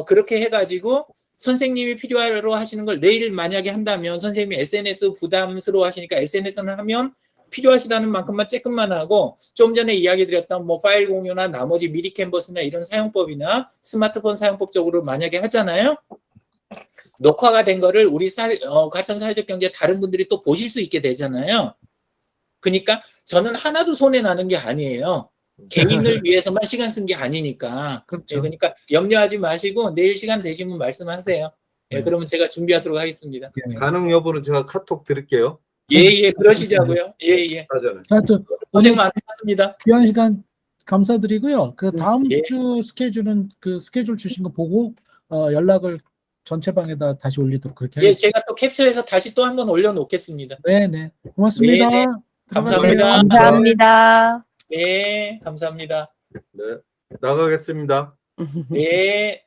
그렇게 해가지고 선생님이 필요로 하시는 걸 내일 만약에 한다면 선생님이 SNS 부담스러워 하시니까 SNS는 하면 필요하시다는 만큼만 조금만 하고 좀 전에 이야기 드렸던 뭐 파일 공유나 나머지 미리 캔버스나 이런 사용법이나 스마트폰 사용법적으로 만약에 하잖아요. 녹화가 된 거를 우리 가천 사회적 경제 다른 분들이 또 보실 수 있게 되잖아요. 그러니까 저는 하나도 손해 나는 게 아니에요. 개인을 위해서만 시간 쓴 게 아니니까. 그렇죠. 예, 그러니까 염려하지 마시고 내일 시간 되시면 말씀하세요. 예, 네. 그러면 제가 준비하도록 하겠습니다. 예. 가능 여부는 제가 카톡 드릴게요. 예, 그러시자고요. 예. 하잖아요. 자, 또 고생 오늘 많으셨습니다. 귀한 시간 감사드리고요. 그 다음 예. 주 스케줄은 그 스케줄 주신 거 보고 연락을 전체방에다 다시 올리도록 그렇게 예, 하겠습니다. 제가 또 캡처해서 다시 또 한번 올려놓겠습니다. 네네. 고맙습니다. 네, 네. 감사합니다. 들어가세요. 감사합니다. 네, 감사합니다. 네, 나가겠습니다. 네.